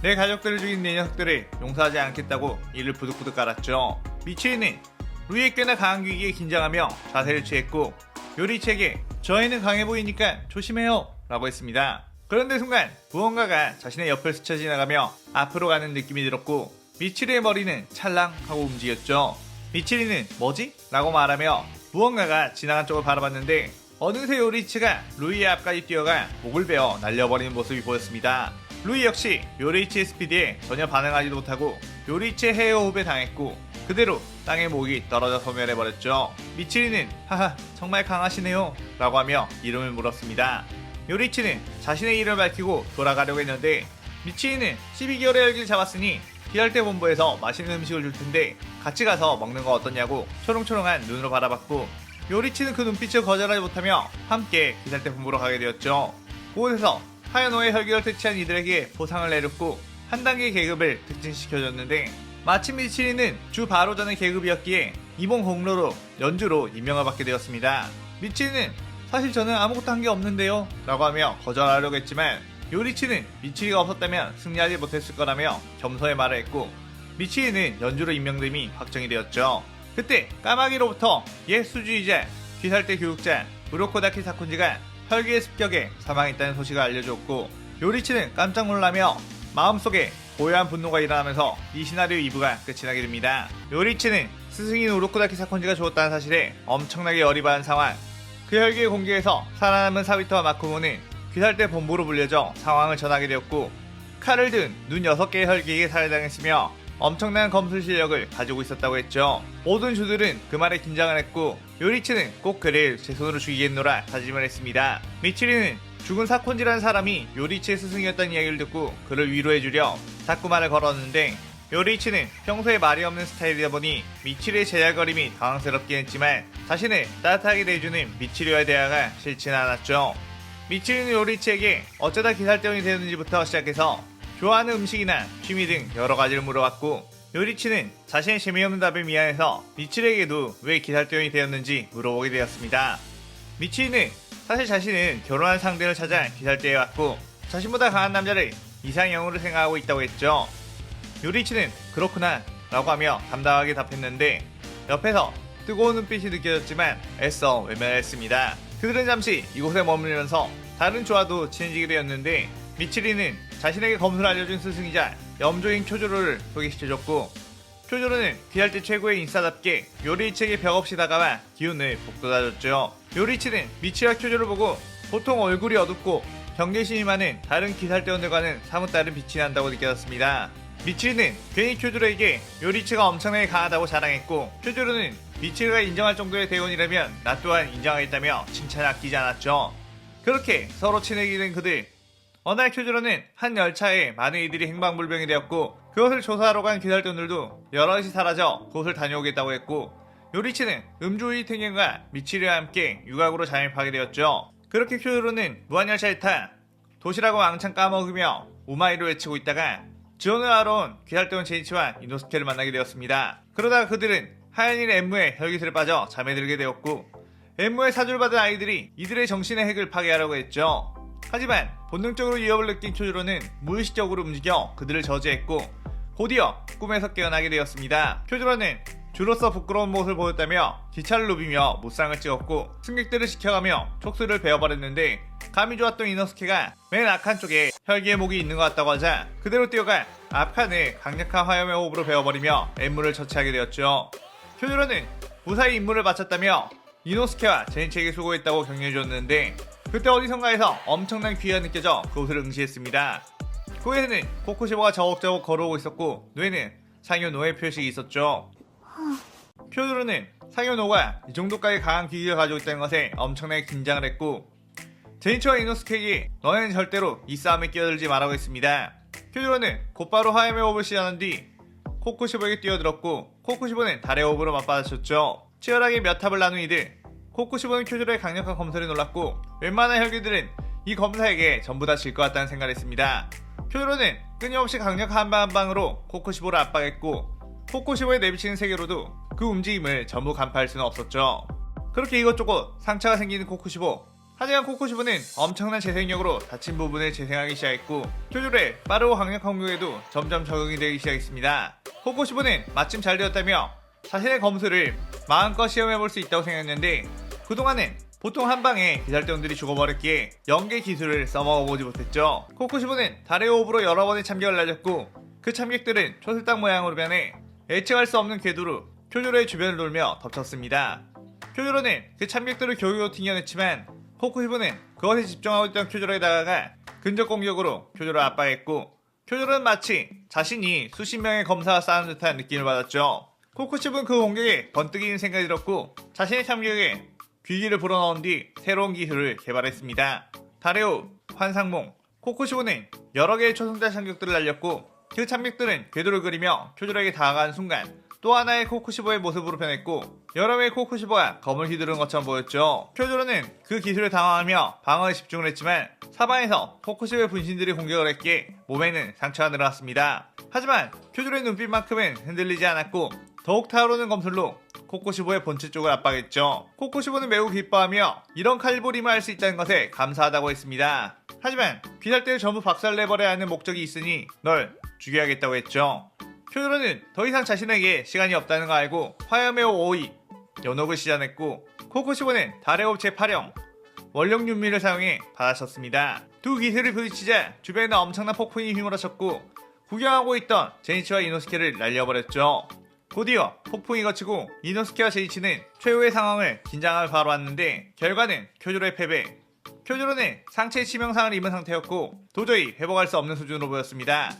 내 가족들을 죽인 내 녀석들을 용서하지 않겠다고 이를 부득부득 깔았죠. 미치리는 루이의 꽤나 강한 기기에 긴장하며 자세를 취했고 요리치에게 저 애는 강해 보이니까 조심해요 라고 했습니다. 그런데 순간 무언가가 자신의 옆을 스쳐 지나가며 앞으로 가는 느낌이 들었고 미치리의 머리는 찰랑 하고 움직였죠. 미치리는 뭐지? 라고 말하며 무언가가 지나간 쪽을 바라봤는데 어느새 요리치가 루이의 앞까지 뛰어가 목을 베어 날려버리는 모습이 보였습니다. 루이 역시 요리치의 스피드에 전혀 반응하지도 못하고 요리치의 헤어호흡에 당했고 그대로 땅에 목이 떨어져 소멸해버렸죠. 미치리는 하하 정말 강하시네요 라고 하며 이름을 물었습니다. 요리치는 자신의 이름을 밝히고 돌아가려고 했는데 미치리는 12개월의 혈기를 잡았으니 기랄대 본부에서 맛있는 음식을 줄 텐데 같이 가서 먹는 거 어떠냐고 초롱초롱한 눈으로 바라봤고 요리치는 그 눈빛을 거절하지 못하며 함께 기살대 본부로 가게 되었죠. 그곳에서 하얀호의 혈기를 퇴치한 이들에게 보상을 내렸고 한 단계 계급을 특진시켜줬는데 마침 미치리는 주 바로 전의 계급이었기에 이번 공로로 연주로 임명을 받게 되었습니다. 미치리는 사실 저는 아무것도 한 게 없는데요 라고 하며 거절하려고 했지만 요리치는 미치리가 없었다면 승리하지 못했을 거라며 겸손의 말을 했고 미치리는 연주로 임명됨이 확정이 되었죠. 그때 까마귀로부터 옛 수주이자 귀살대 교육자 우로코다키 사콘지가 혈기의 습격에 사망했다는 소식을 알려주었고 요리치는 깜짝 놀라며 마음속에 고요한 분노가 일어나면서 이 시나리오 2부가 끝이 나게 됩니다. 요리치는 스승인 우로코다키 사콘지가 죽었다는 사실에 엄청나게 열이 받은 상황. 그 혈기의 공격에서 살아남은 사비토와 마코모는 귀살대 본부로 불려져 상황을 전하게 되었고 칼을 든 눈 6개의 혈기에게 살해당했으며 엄청난 검술 실력을 가지고 있었다고 했죠. 모든 주들은 그 말에 긴장을 했고 요리치는 꼭 그를 제 손으로 죽이겠노라 다짐을 했습니다. 미치리는 죽은 사콘지라는 사람이 요리치의 스승이었다는 이야기를 듣고 그를 위로해주려 자꾸 말을 걸었는데 요리치는 평소에 말이 없는 스타일이다 보니 미치리의 제잘거림이 당황스럽긴 했지만 자신을 따뜻하게 대해주는 미치리와의 대화가 싫지는 않았죠. 미치리는 요리치에게 어쩌다 기살대원이 되었는지부터 시작해서 좋아하는 음식이나 취미 등 여러 가지를 물어봤고 요리치는 자신의 재미없는 답에 미안해서 미치리에게도 왜 기살대원이 되었는지 물어보게 되었습니다. 미치리는 사실 자신은 결혼한 상대를 찾아 기살대에 왔고 자신보다 강한 남자를 이상형으로 생각하고 있다고 했죠. 요리치는 그렇구나 라고 하며 담담하게 답했는데 옆에서 뜨거운 눈빛이 느껴졌지만 애써 외면했습니다. 그들은 잠시 이곳에 머물면서 다른 조와도 친해지게 되었는데 미치리는 자신에게 검술을 알려준 스승이자 염조인 쿄조로를 소개시켜줬고 쿄조로는 귀할 때 최고의 인싸답게 요리치에게 벽없이 다가와 기운을 북돋아줬죠. 요리치는 미치와 쿄조를 보고 보통 얼굴이 어둡고 경계심이 많은 다른 기살대원들과는 사뭇 다른 빛이 난다고 느껴졌습니다. 미치리는 괜히 쿄조로에게 요리치가 엄청나게 강하다고 자랑했고 쿄조로는 미치리가 인정할 정도의 대원이라면 나 또한 인정하겠다며 칭찬을 아끼지 않았죠. 그렇게 서로 친해지게 된 그들. 어느 날 쿄조로는 한 열차에 많은 이들이 행방불명이 되었고 그것을 조사하러 간 기살대원들도 여럿이 사라져 그곳을 다녀오겠다고 했고 요리치는 음주의 탱행과 미치리와 함께 유곽으로 잠입하게 되었죠. 그렇게 쿄조로는 무한열차에 타 도시락을 왕창 까먹으며 우마이를 외치고 있다가 지원을 하러 온 기살대원 제이치와 이노스케를 만나게 되었습니다. 그러다가 그들은 하얀일 엠무의 혈기술에 빠져 잠에 들게 되었고 엠무의 사주를 받은 아이들이 이들의 정신의 핵을 파괴하려고 했죠. 하지만 본능적으로 위협을 느낀 쿄조로는 무의식적으로 움직여 그들을 저지했고 곧이어 꿈에서 깨어나게 되었습니다. 쿄조로는 주로서 부끄러운 모습을 보였다며 기차를 누비며 무쌍을 찍었고 승객들을 지켜가며 촉수를 베어버렸는데 감이 좋았던 이노스케가 맨 앞칸 쪽에 혈기의 목이 있는 것 같다고 하자 그대로 뛰어가 앞칸을 강력한 화염의 호흡으로 베어버리며 엠무를 처치하게 되었죠. 쿄조로는 무사히 임무를 마쳤다며 이노스케와 제니치에게 수고했다고 격려해줬는데 그때 어디선가에서 엄청난 귀가 느껴져 그곳을 응시했습니다. 코에는 코쿠시보가 저벅저벅 걸어오고 있었고 뇌는 상요노의 표식이 있었죠. 쿄조로는 상요노가 이 정도까지 강한 귀기를 가지고 있다는 것에 엄청나게 긴장을 했고 제니치와 이노스케에게 너네는 절대로 이 싸움에 끼어들지 말라고 했습니다. 쿄조로는 곧바로 화염의 호흡을 시전한 뒤 코쿠시보에게 뛰어들었고 코쿠시보는 달의 호흡으로 맞받아쳤죠. 치열하게 몇 합을 나눈 이들 코쿠시보는 쿄조로의 강력한 검설에 놀랐고 웬만한 혈기들은 이 검사에게 전부 다 질 것 같다는 생각을 했습니다. 쿄조로는 끊임없이 강력한 한 방 한 방으로 코쿠시보를 압박했고 코쿠시보에 내비치는 세계로도 그 움직임을 전부 간파할 수는 없었죠. 그렇게 이것저것 상처가 생기는 코쿠시보. 하지만 코쿠시보는 엄청난 재생력으로 다친 부분을 재생하기 시작했고 쿄조로의 빠르고 강력한 공격에도 점점 적응이 되기 시작했습니다. 코쿠시보는 마침 잘 되었다며 자신의 검술을 마음껏 시험해볼 수 있다고 생각했는데 그동안은 보통 한 방에 기살대원들이 죽어버렸기에 연계 기술을 써먹어보지 못했죠. 코쿠시보는 달의 호흡으로 여러 번의 참격을 날렸고 그 참격들은 초슬딱 모양으로 변해 예측할 수 없는 궤도로 쿄조로의 주변을 돌며 덮쳤습니다. 쿄조로는 그 참격들을 겨우겨우 튕겨냈지만 코쿠시보는 그것에 집중하고 있던 쿄조로에 다가가 근접 공격으로 쿄조로를 압박했고 쿄조로는 마치 자신이 수십 명의 검사와 싸우는 듯한 느낌을 받았죠. 코쿠시보는 그 공격에 번뜩이는 생각이 들었고 자신의 참격에 귀기를 불어넣은 뒤 새로운 기술을 개발했습니다. 달의 호흡, 환상몽. 코쿠시보는 여러 개의 초승달 참격들을 날렸고 그 참격들은 궤도를 그리며 쿄조로에게 다가가는 순간 또 하나의 코쿠시보의 모습으로 변했고 여러 명의 코쿠시보가 검을 휘두르는 것처럼 보였죠. 쿄조로는 그 기술에 당황하며 방어에 집중을 했지만 사방에서 코쿠시보의 분신들이 공격을 했기에 몸에는 상처가 늘어났습니다. 하지만 쿄조로의 눈빛만큼은 흔들리지 않았고 더욱 타오르는 검술로 코쿠시보의 본체 쪽을 압박했죠. 코쿠시보는 매우 기뻐하며 이런 칼부림을 할 수 있다는 것에 감사하다고 했습니다. 하지만 귀살대를 전부 박살내버려야 하는 목적이 있으니 널 죽여야겠다고 했죠. 쿄조로는 더 이상 자신에게 시간이 없다는 걸 알고 화염의 오이 연옥을 시전했고 코쿠시보는 달의 호흡 제8형 원령 윤미를 사용해 받아쳤습니다. 두 기술을 부딪히자 주변에는 엄청난 폭풍이 휘몰아쳤고 구경하고 있던 제니치와 이노스케를 날려버렸죠. 곧이어 폭풍이 거치고 이노스케와 제니치는 최후의 상황을 긴장을 바라봤는데 결과는 쿄조로의 패배. 쿄조로는 상체에 치명상을 입은 상태였고 도저히 회복할 수 없는 수준으로 보였습니다.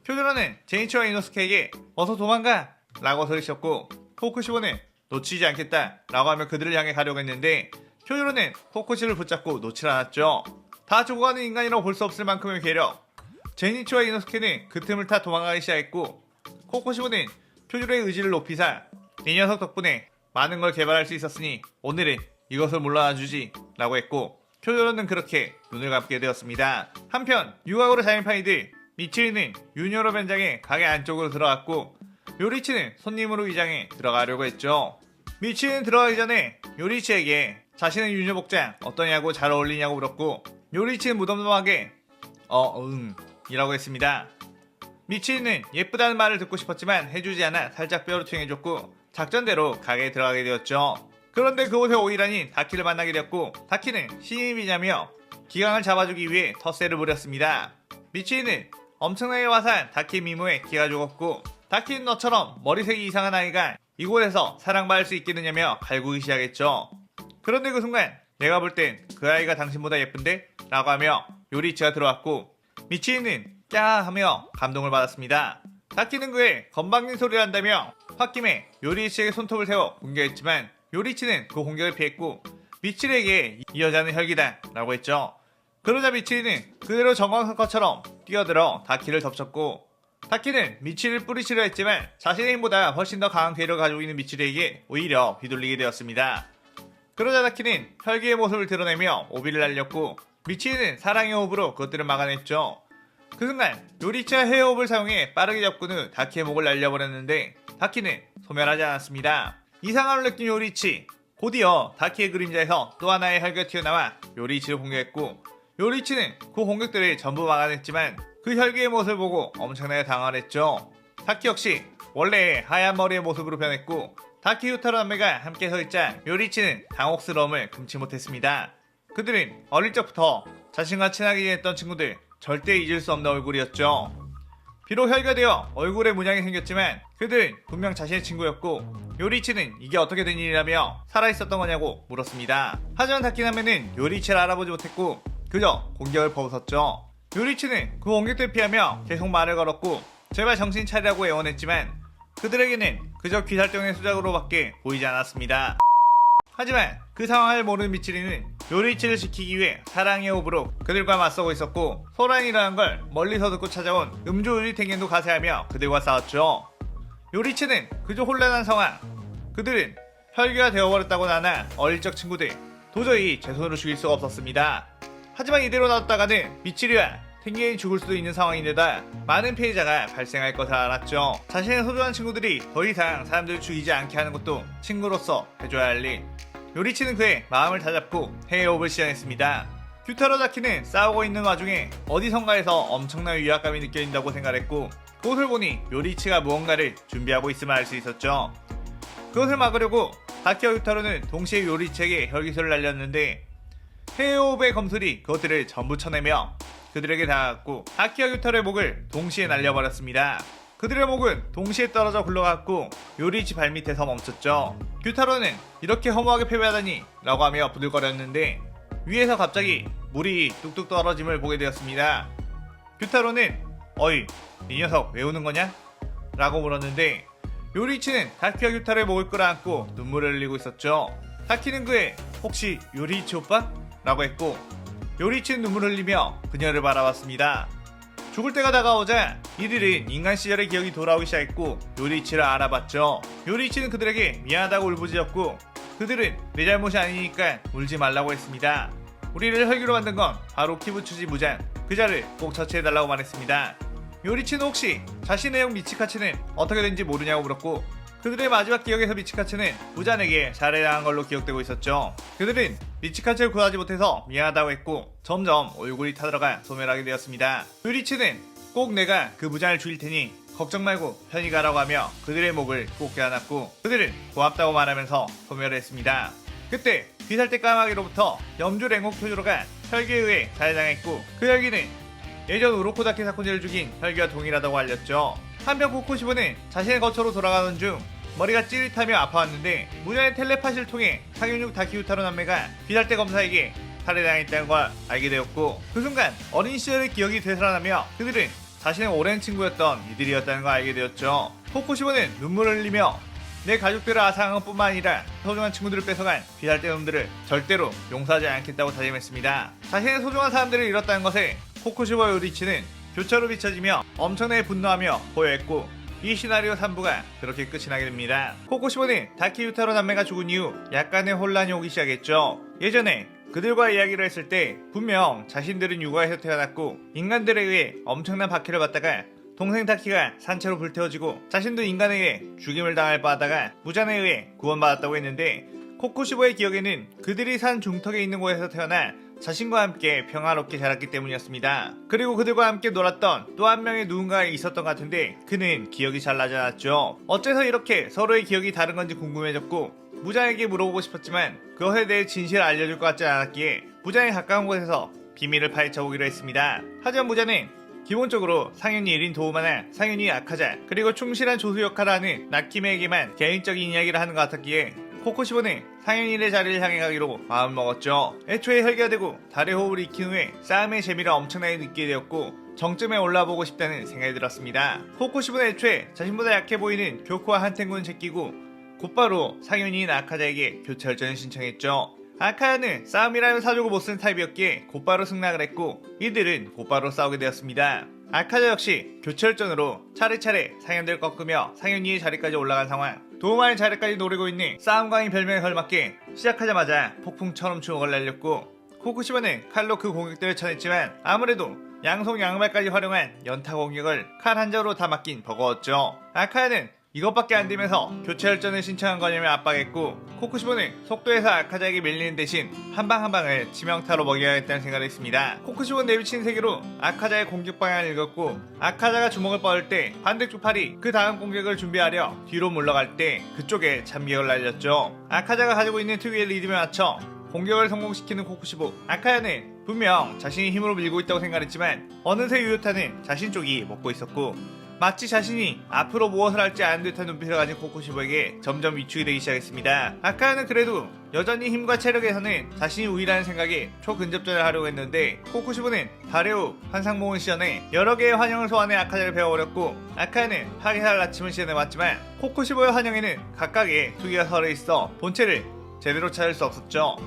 쿄조로는 제니치와 이노스케에게 어서 도망가! 라고 소리쳤고 코쿠시보는 놓치지 않겠다 라고 하며 그들을 향해 가려고 했는데 쿄조로는 코쿠시를 붙잡고 놓질 않았죠. 다 죽어가는 인간이라고 볼 수 없을 만큼의 괴력. 제니치와 이노스케는 그 틈을 타 도망가기 시작했고 코쿠시보는 쿄조로의 의지를 높이사 이 녀석 덕분에 많은 걸 개발할 수 있었으니 오늘은 이것을 물러나주지 라고 했고 쿄조로는 그렇게 눈을 감게 되었습니다. 한편 유학으로 잠입한 이들 미치리는 유녀로 변장해 가게 안쪽으로 들어갔고 요리치는 손님으로 위장해 들어가려고 했죠. 미치리는 들어가기 전에 요리치에게 자신은 유녀 복장 어떠냐고 잘 어울리냐고 물었고 요리치는 무덤덤하게 이라고 했습니다. 미치리는 예쁘다는 말을 듣고 싶었지만 해주지 않아 살짝 뼈를 투영해줬고 작전대로 가게에 들어가게 되었죠. 그런데 그곳에 오이란인 다키를 만나게 되었고 다키는 신임이냐며 기강을 잡아주기 위해 텃세를 부렸습니다. 미치리는 엄청나게 화사한 다키의 미모에 기가 죽었고 다키는 너처럼 머리색이 이상한 아이가 이곳에서 사랑받을 수 있겠느냐며 갈구기 시작했죠. 그런데 그 순간 내가 볼 땐 그 아이가 당신보다 예쁜데? 라고 하며 요리치가 들어왔고 미치리는 꺄 하며 감동을 받았습니다. 다키는 그의 건방진 소리를 한다며 홧김에 요리치에게 손톱을 세워 공격했지만 요리치는 그 공격을 피했고 미치리에게 이 여자는 혈기다 라고 했죠. 그러자 미치리는 그대로 정광석화처럼 뛰어들어 다키를 덮쳤고 다키는 미치리를 뿌리치려 했지만 자신의 힘보다 훨씬 더 강한 괴력을 가지고 있는 미치리에게 오히려 휘둘리게 되었습니다. 그러자 다키는 혈기의 모습을 드러내며 오비를 날렸고 미치리는 사랑의 호흡으로 그것들을 막아냈죠. 그 순간 요리치가 헤어호흡을 사용해 빠르게 잡고 후 다키의 목을 날려버렸는데 다키는 소멸하지 않았습니다. 이상함을 느낀 요리치 곧이어 다키의 그림자에서 또 하나의 혈기가 튀어나와 요리치를 공격했고 요리치는 그 공격들을 전부 막아냈지만 그 혈기의 모습을 보고 엄청나게 당황을 했죠. 다키 역시 원래 하얀 머리의 모습으로 변했고 다키 유타로 남매가 함께 서있자 요리치는 당혹스러움을 금치 못했습니다. 그들은 어릴 적부터 자신과 친하게 지냈던 친구들, 절대 잊을 수 없는 얼굴이었죠. 비록 혈기가 되어 얼굴에 문양이 생겼지만 그들은 분명 자신의 친구였고 요리치는 이게 어떻게 된 일이라며 살아있었던 거냐고 물었습니다. 하지만 다키 남매는 요리치를 알아보지 못했고 그저 공격을 퍼붓었죠. 요리치는 그 공격들을 피하며 계속 말을 걸었고 제발 정신 차리라고 애원했지만 그들에게는 그저 귀살병의 수작으로밖에 보이지 않았습니다. 하지만 그 상황을 모르는 미치리는 요리치를 지키기 위해 사랑의 호흡으로 그들과 맞서고 있었고 소란이라는 걸 멀리서 듣고 찾아온 음주의리탱겐도 가세하며 그들과 싸웠죠. 요리치는 그저 혼란한 상황, 그들은 혈기가 되어버렸다고 나나 어릴 적 친구들 도저히 제 손으로 죽일 수가 없었습니다. 하지만 이대로 놔뒀다가는 미치리와 탱겐이 죽을 수도 있는 상황인데다 많은 피해자가 발생할 것을 알았죠. 자신의 소중한 친구들이 더 이상 사람들을 죽이지 않게 하는 것도 친구로서 해줘야 할 일. 요리치는 그의 마음을 다잡고 해협을 시작했습니다. 규타로 다키는 싸우고 있는 와중에 어디선가에서 엄청난 위압감이 느껴진다고 생각했고 그것을 보니 요리치가 무언가를 준비하고 있음을 알 수 있었죠. 그것을 막으려고 다키와 규타로는 동시에 요리치에게 혈기술을 날렸는데 해협의 검술이 그것들을 전부 쳐내며 그들에게 다가갔고 다키와 규타로의 목을 동시에 날려버렸습니다. 그들의 목은 동시에 떨어져 굴러갔고 요리치 발밑에서 멈췄죠. 규타로는 이렇게 허무하게 패배하다니 라고 하며 부들거렸는데 위에서 갑자기 물이 뚝뚝 떨어짐을 보게 되었습니다. 규타로는 어이 이 녀석 왜 우는 거냐? 라고 물었는데 요리치는 다키와 규타로의 목을 끌어안고 눈물을 흘리고 있었죠. 다키는 그의 혹시 요리치 오빠? 라고 했고 요리치는 눈물을 흘리며 그녀를 바라봤습니다. 죽을 때가 다가오자 이들은 인간 시절의 기억이 돌아오기 시작했고 요리치를 알아봤죠. 요리치는 그들에게 미안하다고 울부짖었고 그들은 내 잘못이 아니니까 울지 말라고 했습니다. 우리를 혈기로 만든 건 바로 키부츠지 무장, 그자를 꼭 처치해달라고 말했습니다. 요리치는 혹시 자신의 형 미치카츠는 어떻게 된지 모르냐고 물었고 그들의 마지막 기억에서 미치카츠는 무잔에게 살해당한 걸로 기억되고 있었죠. 그들은 미치카츠를 구하지 못해서 미안하다고 했고 점점 얼굴이 타들어가 소멸하게 되었습니다. 요리치는 꼭 내가 그 무잔을 죽일 테니 걱정 말고 편히 가라고 하며 그들의 목을 꼭 껴안았고 그들은 고맙다고 말하면서 소멸을 했습니다. 그때 귀살대 까마귀로부터 염주 랭곡 표주로가 혈기에 의해 살해당했고 그 혈기는 예전 우로코다케 사쿠지를 죽인 혈기와 동일하다고 알렸죠. 한편 코코시보는 자신의 거처로 돌아가던 중 머리가 찌릿하며 아파왔는데 무자의 텔레파시를 통해 상윤육 다키유타로 남매가 귀살대 검사에게 살해당했다는 걸 알게 되었고 그 순간 어린 시절의 기억이 되살아나며 그들은 자신의 오랜 친구였던 이들이었다는 걸 알게 되었죠. 코코시보는 눈물을 흘리며 내 가족들을 아사한 것뿐만 아니라 소중한 친구들을 뺏어간 귀살대 놈들을 절대로 용서하지 않겠다고 다짐했습니다. 자신의 소중한 사람들을 잃었다는 것에 코코시보 요리치는 교차로 비춰지며 엄청나게 분노하며 보여했고 이 시나리오 3부가 그렇게 끝이 나게 됩니다. 코코시보는 다키 유타로 남매가 죽은 이후 약간의 혼란이 오기 시작했죠. 예전에 그들과 이야기를 했을 때 분명 자신들은 육아에서 태어났고 인간들에 의해 엄청난 박해를 받다가 동생 다키가 산채로 불태워지고 자신도 인간에게 죽임을 당할 바하다가 무잔에 의해 구원받았다고 했는데 코코시보의 기억에는 그들이 산 중턱에 있는 곳에서 태어나 자신과 함께 평화롭게 자랐기 때문이었습니다. 그리고 그들과 함께 놀았던 또 한 명의 누군가가 있었던 것 같은데 그는 기억이 잘 나지 않았죠. 어째서 이렇게 서로의 기억이 다른 건지 궁금해졌고 무장에게 물어보고 싶었지만 그것에 대해 진실을 알려줄 것 같지 않았기에 무장에 가까운 곳에서 비밀을 파헤쳐보기로 했습니다. 하지만 무장은 기본적으로 상윤이 1인 도우마나 상윤이 아카자 그리고 충실한 조수 역할을 하는 나키메에게만 개인적인 이야기를 하는 것 같았기에 코코시보는 상윤이의 자리를 향해 가기로 마음먹었죠. 애초에 혈기가 되고 달의 호흡을 익힌 후에 싸움의 재미를 엄청나게 느끼게 되었고 정점에 올라보고 싶다는 생각이 들었습니다. 코코시보는 애초에 자신보다 약해 보이는 교코와 한텐군을 제끼고 곧바로 상윤이인 아카자에게 교체 결전을 신청했죠. 아카야는 싸움이라면 사주고 못쓰는 타입이었기에 곧바로 승낙을 했고 이들은 곧바로 싸우게 되었습니다. 아카자 역시 교체혈전으로 차례차례 상현들을 꺾으며 상윤이의 자리까지 올라간 상황. 도우마의 자리까지 노리고 있는 싸움광인 별명에 걸맞게 시작하자마자 폭풍처럼 주먹을 날렸고 코코시바는 칼로 그 공격들을 쳐냈지만 아무래도 양손 양발까지 활용한 연타 공격을 칼 한 자로 다 막긴 버거웠죠. 아카야는 이것밖에 안 되면서 교체 혈전을 신청한 거냐며 압박했고, 코쿠시보는 속도에서 아카자에게 밀리는 대신 한 방 한 방을 치명타로 먹여야겠다는 생각을 했습니다. 코쿠시보는 내비치는 세계로 아카자의 공격 방향을 읽었고, 아카자가 주먹을 뻗을 때 반대쪽 팔이 그 다음 공격을 준비하려 뒤로 물러갈 때 그쪽에 참격을 날렸죠. 아카자가 가지고 있는 특유의 리듬에 맞춰 공격을 성공시키는 코쿠시보. 아카자는 분명 자신이 힘으로 밀고 있다고 생각했지만 어느새 유요타는 자신 쪽이 먹고 있었고, 마치 자신이 앞으로 무엇을 할지 아는 듯한 눈빛을 가진 코쿠시보에게 점점 위축이 되기 시작했습니다. 아카야는 그래도 여전히 힘과 체력에서는 자신이 우위라는 생각에 초근접전을 하려고 했는데, 코쿠시보는 다레오 환상몽을 시전해 여러 개의 환영을 소환해 아카자를 베어버렸고, 아카야는 파괴살 나침을 시전해봤지만 코쿠시보의 환영에는 각각의 투기가 서려 있어 본체를 제대로 찾을 수 없었죠.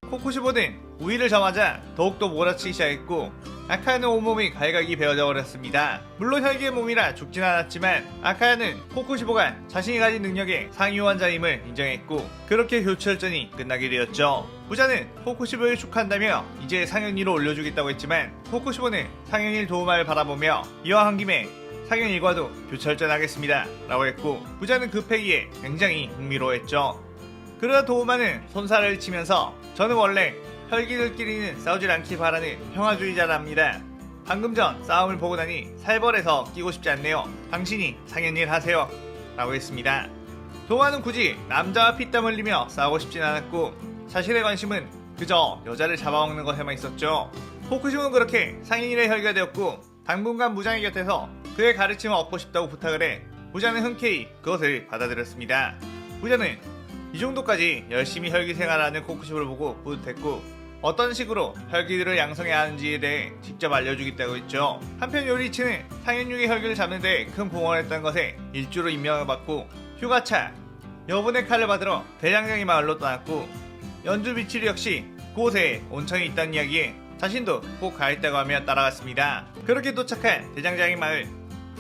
코쿠시보는 우위를 점하자 더욱더 몰아치기 시작했고, 아카야는 온몸이 갈각이 베어져 버렸습니다. 물론 혈기의 몸이라 죽진 않았지만 아카야는 코쿠시보가 자신이 가진 능력의 상위환자임을 인정했고, 그렇게 교체혈전이 끝나게 되었죠. 부자는 코쿠시보를 축하한다며 이제 상현이로 올려주겠다고 했지만, 코쿠시보는 상현이를 도움을 바라보며 이왕 김에 상현일과도 교체혈전하겠습니다 라고 했고, 부자는 그 패기에 굉장히 흥미로워했죠. 그러다 도우마는 손살을 치면서 저는 원래 혈기들끼리는 싸우질 않길 바라는 평화주의자랍니다. 방금 전 싸움을 보고 나니 살벌해서 끼고 싶지 않네요. 당신이 상현일 하세요 라고 했습니다. 도우마는 굳이 남자와 피땀 흘리며 싸우고 싶진 않았고, 자신의 관심은 그저 여자를 잡아먹는 것에만 있었죠. 코쿠시보는 그렇게 상현일의 혈기가 되었고, 당분간 부장의 곁에서 그의 가르침을 얻고 싶다고 부탁을 해 부자는 흔쾌히 그것을 받아들였습니다. 부자는 이 정도까지 열심히 혈기 생활하는 코쿠시보를 보고 뿌듯했고, 어떤 식으로 혈기들을 양성해야 하는지에 대해 직접 알려주겠다고 했죠. 한편 요리치는 상현육의 혈기를 잡는 데 큰 공헌을 했던 것에 일주로 임명을 받고, 휴가차 여분의 칼을 받으러 대장장이 마을로 떠났고, 연주 미치리 역시 그곳에 온천이 있다는 이야기에 자신도 꼭 가있다고 하며 따라갔습니다. 그렇게 도착한 대장장이 마을,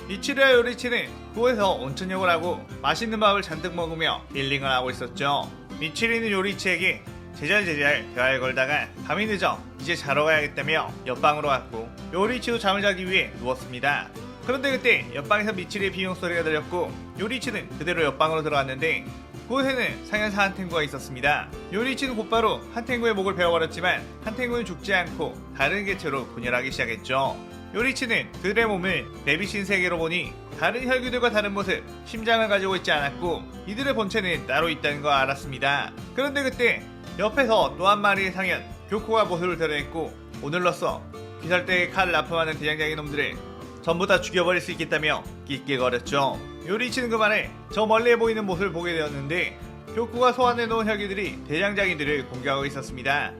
미치리와 요리치는 그곳에서 온천욕을 하고 맛있는 밥을 잔뜩 먹으며 힐링을 하고 있었죠. 미치리는 요리치에게 제잘제잘 대화를 걸다가 밤이 늦어 이제 자러 가야겠다며 옆방으로 갔고, 요리치도 잠을 자기 위해 누웠습니다. 그런데 그때 옆방에서 미치리의 비명소리가 들렸고, 요리치는 그대로 옆방으로 들어갔는데 그곳에는 상현사 한탱구가 있었습니다. 요리치는 곧바로 한탱구의 목을 베어버렸지만 한탱구는 죽지 않고 다른 개체로 분열하기 시작했죠. 요리치는 그들의 몸을 내비친 세계로 보니 다른 혈기들과 다른 모습, 심장을 가지고 있지 않았고 이들의 본체는 따로 있다는 걸 알았습니다. 그런데 그때 옆에서 또 한 마리의 상현, 교코가 모습을 드러냈고, 오늘로써 귀살대에 칼을 납품하는 대장장이 놈들을 전부 다 죽여버릴 수 있겠다며 낄낄거렸죠. 요리치는 그 말에 저 멀리에 보이는 모습을 보게 되었는데, 교코가 소환해놓은 혈기들이 대장장이들을 공격하고 있었습니다.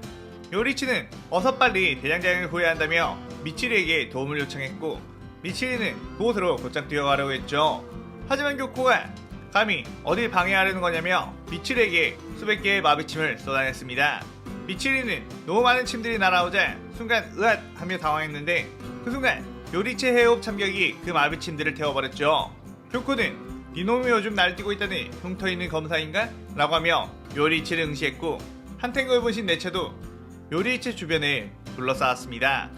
요리치는 어서 빨리 대장장이를 구해야 한다며 미치리에게 도움을 요청했고, 미치리는 그곳으로 곧장 뛰어가려고 했죠. 하지만 교코가 감히 어딜 방해하려는 거냐며 미치리에게 수백 개의 마비침을 쏟아냈습니다. 미치리는 너무 많은 침들이 날아오자 순간 으앗 하며 당황했는데, 그 순간 요리치 해협 참격이 그 마비침들을 태워버렸죠. 교코는 이놈이 요즘 날뛰고 있다니 흉터 있는 검사인가? 라고 하며 요리치를 응시했고, 한탱구의 분신 내체도 요리치 주변에 둘러싸았습니다.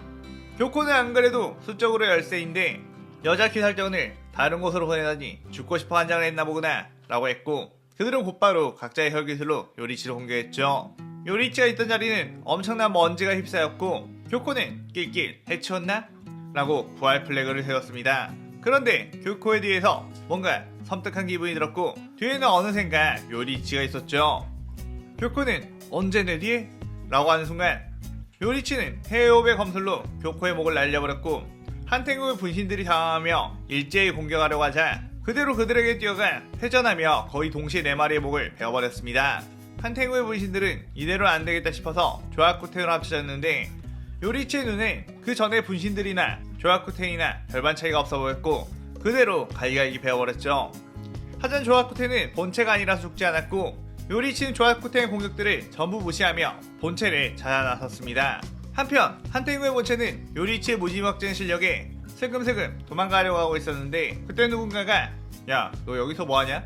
교코는 안 그래도 수적으로 열세인데 여자 귀살대원을 다른 곳으로 보내다니 죽고 싶어 환장을 했나 보구나 라고 했고, 그들은 곧바로 각자의 혈기술로 요리치를 공격했죠. 요리치가 있던 자리는 엄청난 먼지가 휩싸였고, 교코는 낄낄 해치웠나? 라고 부활 플래그를 세웠습니다. 그런데 교코에 대해서 뭔가 섬뜩한 기분이 들었고, 뒤에는 어느샌가 요리치가 있었죠. 교코는 언제 내 뒤에? 라고 하는 순간 요리치는 해외호의 검술로 교코의 목을 날려버렸고, 한탱구의 분신들이 당황하며 일제히 공격하려고 하자 그대로 그들에게 뛰어가 회전하며 거의 동시에 4마리의 목을 베어버렸습니다. 한탱구의 분신들은 이대로 안되겠다 싶어서 조아쿠텐으로 합쳐졌는데, 요리치의 눈에 그 전에 분신들이나 조아쿠텐이나 별반 차이가 없어 보였고 그대로 갈기갈기 베어버렸죠. 하지만 조아쿠텐은 본체가 아니라 죽지 않았고, 요리치는 조아쿠텐의 공격들을 전부 무시하며 본체를 찾아 나섰습니다. 한편 한탱구의 본체는 요리치의 무지막지한 실력에 슬금슬금 도망가려고 하고 있었는데, 그때 누군가가 야, 너 여기서 뭐하냐?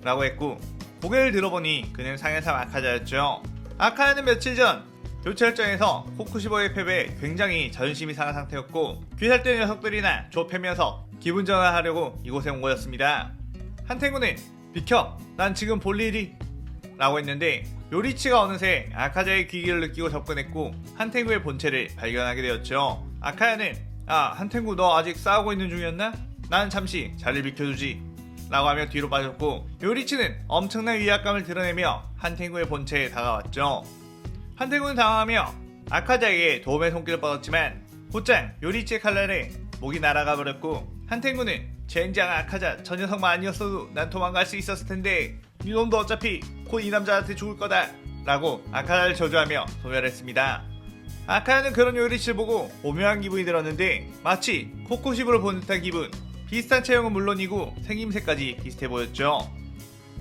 라고 했고, 고개를 들어보니 그는 상현사 아카자였죠. 아카자는 며칠 전 교체혈전에서 코쿠시보의 패배에 굉장히 자존심이 상한 상태였고, 귀살대 녀석들이나 좁혀면서 기분 전환하려고 이곳에 온 거였습니다. 한탱구는 비켜! 난 지금 볼 일이 라고 했는데 요리치가 어느새 아카자의 귀기를 느끼고 접근했고 한탱구의 본체를 발견하게 되었죠. 아카야는 한탱구 너 아직 싸우고 있는 중이었나? 난 잠시 자리를 비켜주지 라고 하며 뒤로 빠졌고 요리치는 엄청난 위압감을 드러내며 한탱구의 본체에 다가왔죠. 한탱구는 당황하며 아카자에게 도움의 손길을 뻗었지만 곧장 요리치의 칼날에 목이 날아가 버렸고 한탱구는 젠장 아카자 저 녀석만 아니었어도 난 도망갈 수 있었을 텐데 이놈도 어차피 곧 이 남자한테 죽을 거다 라고 아카자를 저주하며 소멸했습니다. 아카야는 그런 요리치를 보고 오묘한 기분이 들었는데 마치 코코시부를 본 듯한 기분. 비슷한 체형은 물론이고 생김새까지 비슷해 보였죠.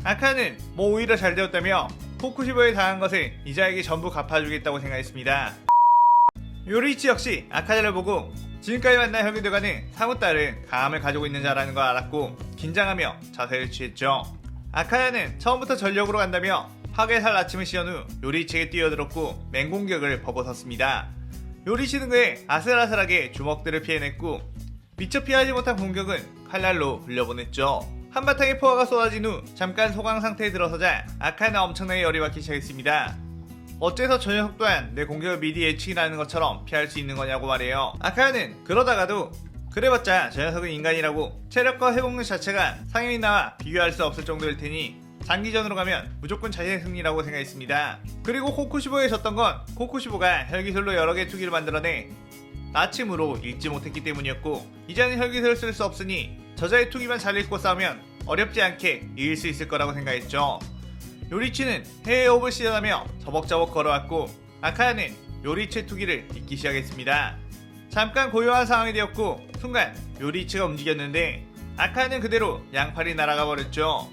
아카야는 오히려 잘 되었다며 코코시부에 당한 것을 이자에게 전부 갚아주겠다고 생각했습니다. 요리치 역시 아카자를 보고 지금까지 만난 혈기들과는 사뭇 다른 강함을 가지고 있는 자라는 걸 알았고 긴장하며 자세를 취했죠. 아카야는 처음부터 전력으로 간다며 파괴살 아침을 씌운 후 요리치에게 뛰어들었고 맹공격을 퍼붓었습니다. 요리치는 그의 아슬아슬하게 주먹들을 피해냈고 미처 피하지 못한 공격은 칼날로 흘려보냈죠. 한바탕의 포화가 쏟아진 후 잠깐 소강 상태에 들어서자 아카야는 엄청나게 열이 받기 시작했습니다. 어째서 저 녀석 또한 내 공격을 미리 예측이라는 것처럼 피할 수 있는 거냐고 말해요. 아카야는 그러다가도 그래봤자 저 녀석은 인간이라고 체력과 회복력 자체가 상인이나 비교할 수 없을 정도일 테니 장기전으로 가면 무조건 자신의 승리라고 생각했습니다. 그리고 코코시보에 졌던 건 코코시보가 혈기술로 여러 개의 투기를 만들어내 나침으로 읽지 못했기 때문이었고 이제는 혈기술을 쓸 수 없으니 저자의 투기만 잘 읽고 싸우면 어렵지 않게 이길 수 있을 거라고 생각했죠. 요리치는 해외 호흡을 시전하며 저벅저벅 걸어왔고 아카야는 요리치의 투기를 잊기 시작했습니다. 잠깐 고요한 상황이 되었고 순간 요리치가 움직였는데 아카야는 그대로 양팔이 날아가 버렸죠.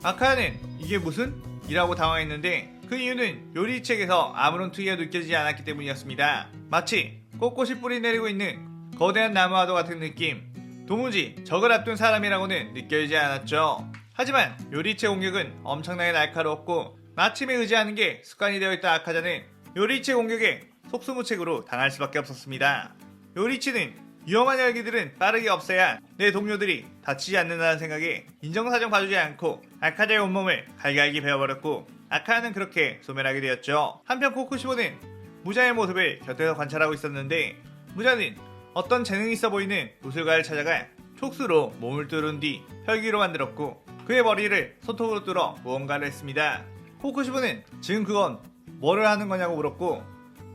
아카야는 이게 무슨? 이라고 당황했는데 그 이유는 요리치에게서 아무런 투기가 느껴지지 않았기 때문이었습니다. 마치 꼿꼿이 뿌리 내리고 있는 거대한 나무와도 같은 느낌. 도무지 적을 앞둔 사람이라고는 느껴지지 않았죠. 하지만 요리치의 공격은 엄청나게 날카로웠고 나침에 의지하는 게 습관이 되어있던 아카자는 요리치의 공격에 속수무책으로 당할 수밖에 없었습니다. 요리치는 위험한 혈기들은 빠르게 없애야 내 동료들이 다치지 않는다는 생각에 인정사정 봐주지 않고 아카자의 온몸을 갈갈기 베어버렸고 아카야는 그렇게 소멸하게 되었죠. 한편 코코시보는 무자의 모습을 곁에서 관찰하고 있었는데 무자는 어떤 재능이 있어 보이는 무술가를 찾아가 촉수로 몸을 뚫은 뒤 혈기로 만들었고 그의 머리를 손톱으로 뚫어 무언가를 했습니다. 코코시보는 지금 그건 뭐를 하는 거냐고 물었고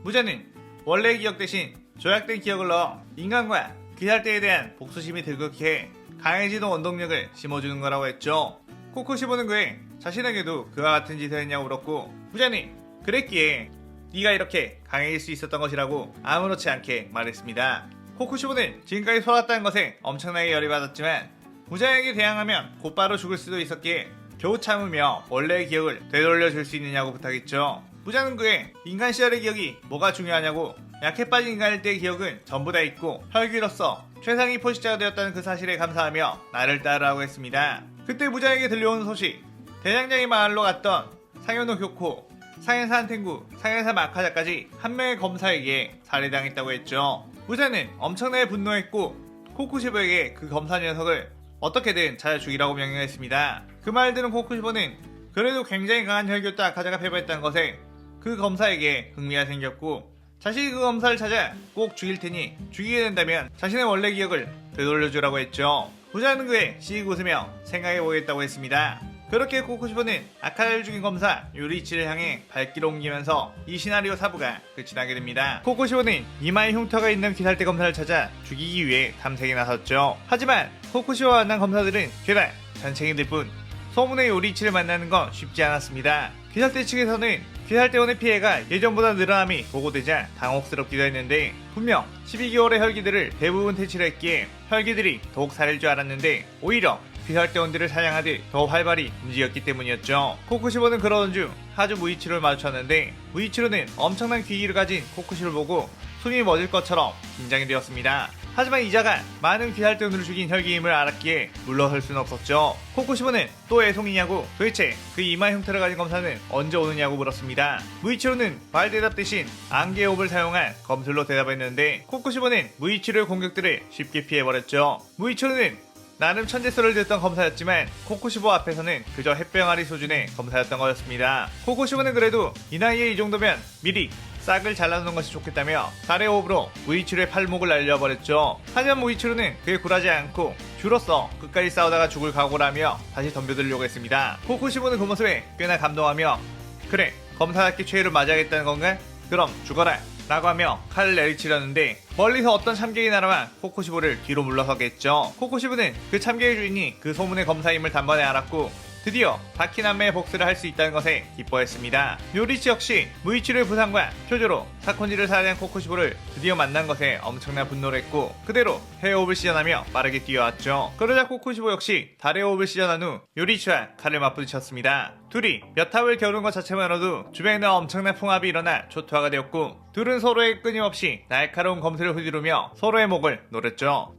무자는 원래의 기억 대신 조약된 기억을 넣어 인간과 귀살대에 대한 복수심이 들끓게 해 강해지는 원동력을 심어주는 거라고 했죠. 코코시보는 그의 자신에게도 그와 같은 짓을 했냐고 물었고 무자는 그랬기에 네가 이렇게 강해질 수 있었던 것이라고 아무렇지 않게 말했습니다. 코코시보는 지금까지 살았다는 것에 엄청나게 열이 받았지만 무자에게 대항하면 곧바로 죽을 수도 있었기에 겨우 참으며 원래의 기억을 되돌려줄 수 있느냐고 부탁했죠. 무자는 그의 인간 시절의 기억이 뭐가 중요하냐고 약해 빠진 인간일 때의 기억은 전부 다 있고 혈기로서 최상위 포식자가 되었다는 그 사실에 감사하며 나를 따르라고 했습니다. 그때 무자에게 들려온 소식 대장장이 마을로 갔던 상현호 교코, 상현사 한탱구, 상현사 마카자까지 한 명의 검사에게 살해당했다고 했죠. 무자는 엄청나게 분노했고 코코시보에게 그 검사 녀석을 어떻게든 찾아 죽이라고 명령했습니다. 그 말 들은 코코시보는 그래도 굉장히 강한 혈기였던 아카자가 패배했다는 것에 그 검사에게 흥미가 생겼고 자신이 그 검사를 찾아 꼭 죽일 테니 죽이게 된다면 자신의 원래 기억을 되돌려주라고 했죠. 무자는 그에 씩 웃으며 생각해 보겠다고 했습니다. 그렇게 코코시보는 아카자를 죽인 검사 요리치를 향해 발길을 옮기면서 이 시나리오 4부가 끝이 나게 됩니다. 코코시보는 이마에 흉터가 있는 귀살대 검사를 찾아 죽이기 위해 탐색에 나섰죠. 하지만 코코시보와 만난 검사들은 괴발 잔챙이들 뿐 소문의 요리치를 만나는 건 쉽지 않았습니다. 귀살대 측에서는 귀살대원의 피해가 예전보다 늘어남이 보고되자 당혹스럽기도 했는데 분명 12개월의 혈기들을 대부분 퇴치했기에 혈기들이 더욱 사릴 줄 알았는데 오히려 귀살대원들을 사냥하듯 더 활발히 움직였기 때문이었죠. 코코시보는 그러던 중 하주 무이치로를 마주쳤는데 무이치로는 엄청난 귀기를 가진 코코시를 보고 숨이 멎을 것처럼 긴장이 되었습니다. 하지만 이자가 많은 귀살대원을 죽인 혈기임을 알았기에 물러설 수는 없었죠. 코코시보는 또 애송이냐고 도대체 그 이마 형태를 가진 검사는 언제 오느냐고 물었습니다. 무이치로는 말 대답 대신 안개의 옵을 사용한 검술로 대답했는데 코코시보는 무이치로의 공격들을 쉽게 피해버렸죠. 무이치로는 나름 천재소를 듣던 검사였지만 코쿠시보 앞에서는 그저 햇병아리 수준의 검사였던 거였습니다. 코쿠시보는 그래도 이 나이에 이 정도면 미리 싹을 잘라놓는 것이 좋겠다며 달의 호흡으로 무이치루의 팔목을 날려버렸죠. 하지만 무이치루는 그에 굴하지 않고 쥐로서 끝까지 싸우다가 죽을 각오라며 다시 덤벼들려고 했습니다. 코쿠시보는 그 모습에 꽤나 감동하며 그래 검사답게 최후를 맞이하겠다는 건가? 그럼 죽어라 라고 하며 칼을 내리치려는데 멀리서 어떤 참객이 날아와 코쿠시보를 뒤로 물러서게 했죠. 코쿠시보는 그 참객의 주인이 그 소문의 검사임을 단번에 알았고 드디어 바키남매의 복수를 할 수 있다는 것에 기뻐했습니다. 요리치 역시 무이치루의 부상과 표조로 사콘지를 살해한 코쿠시보를 드디어 만난 것에 엄청난 분노를 했고 그대로 해호흡을 시전하며 빠르게 뛰어왔죠. 그러자 코쿠시보 역시 달의 호흡을 시전한 후 요리치와 칼을 맞부딪혔습니다. 둘이 몇 합을 겨룬 것 자체만으로도 주변에는 엄청난 풍압이 일어나 초토화가 되었고 둘은 서로의 끊임없이 날카로운 검술을 휘두르며 서로의 목을 노렸죠.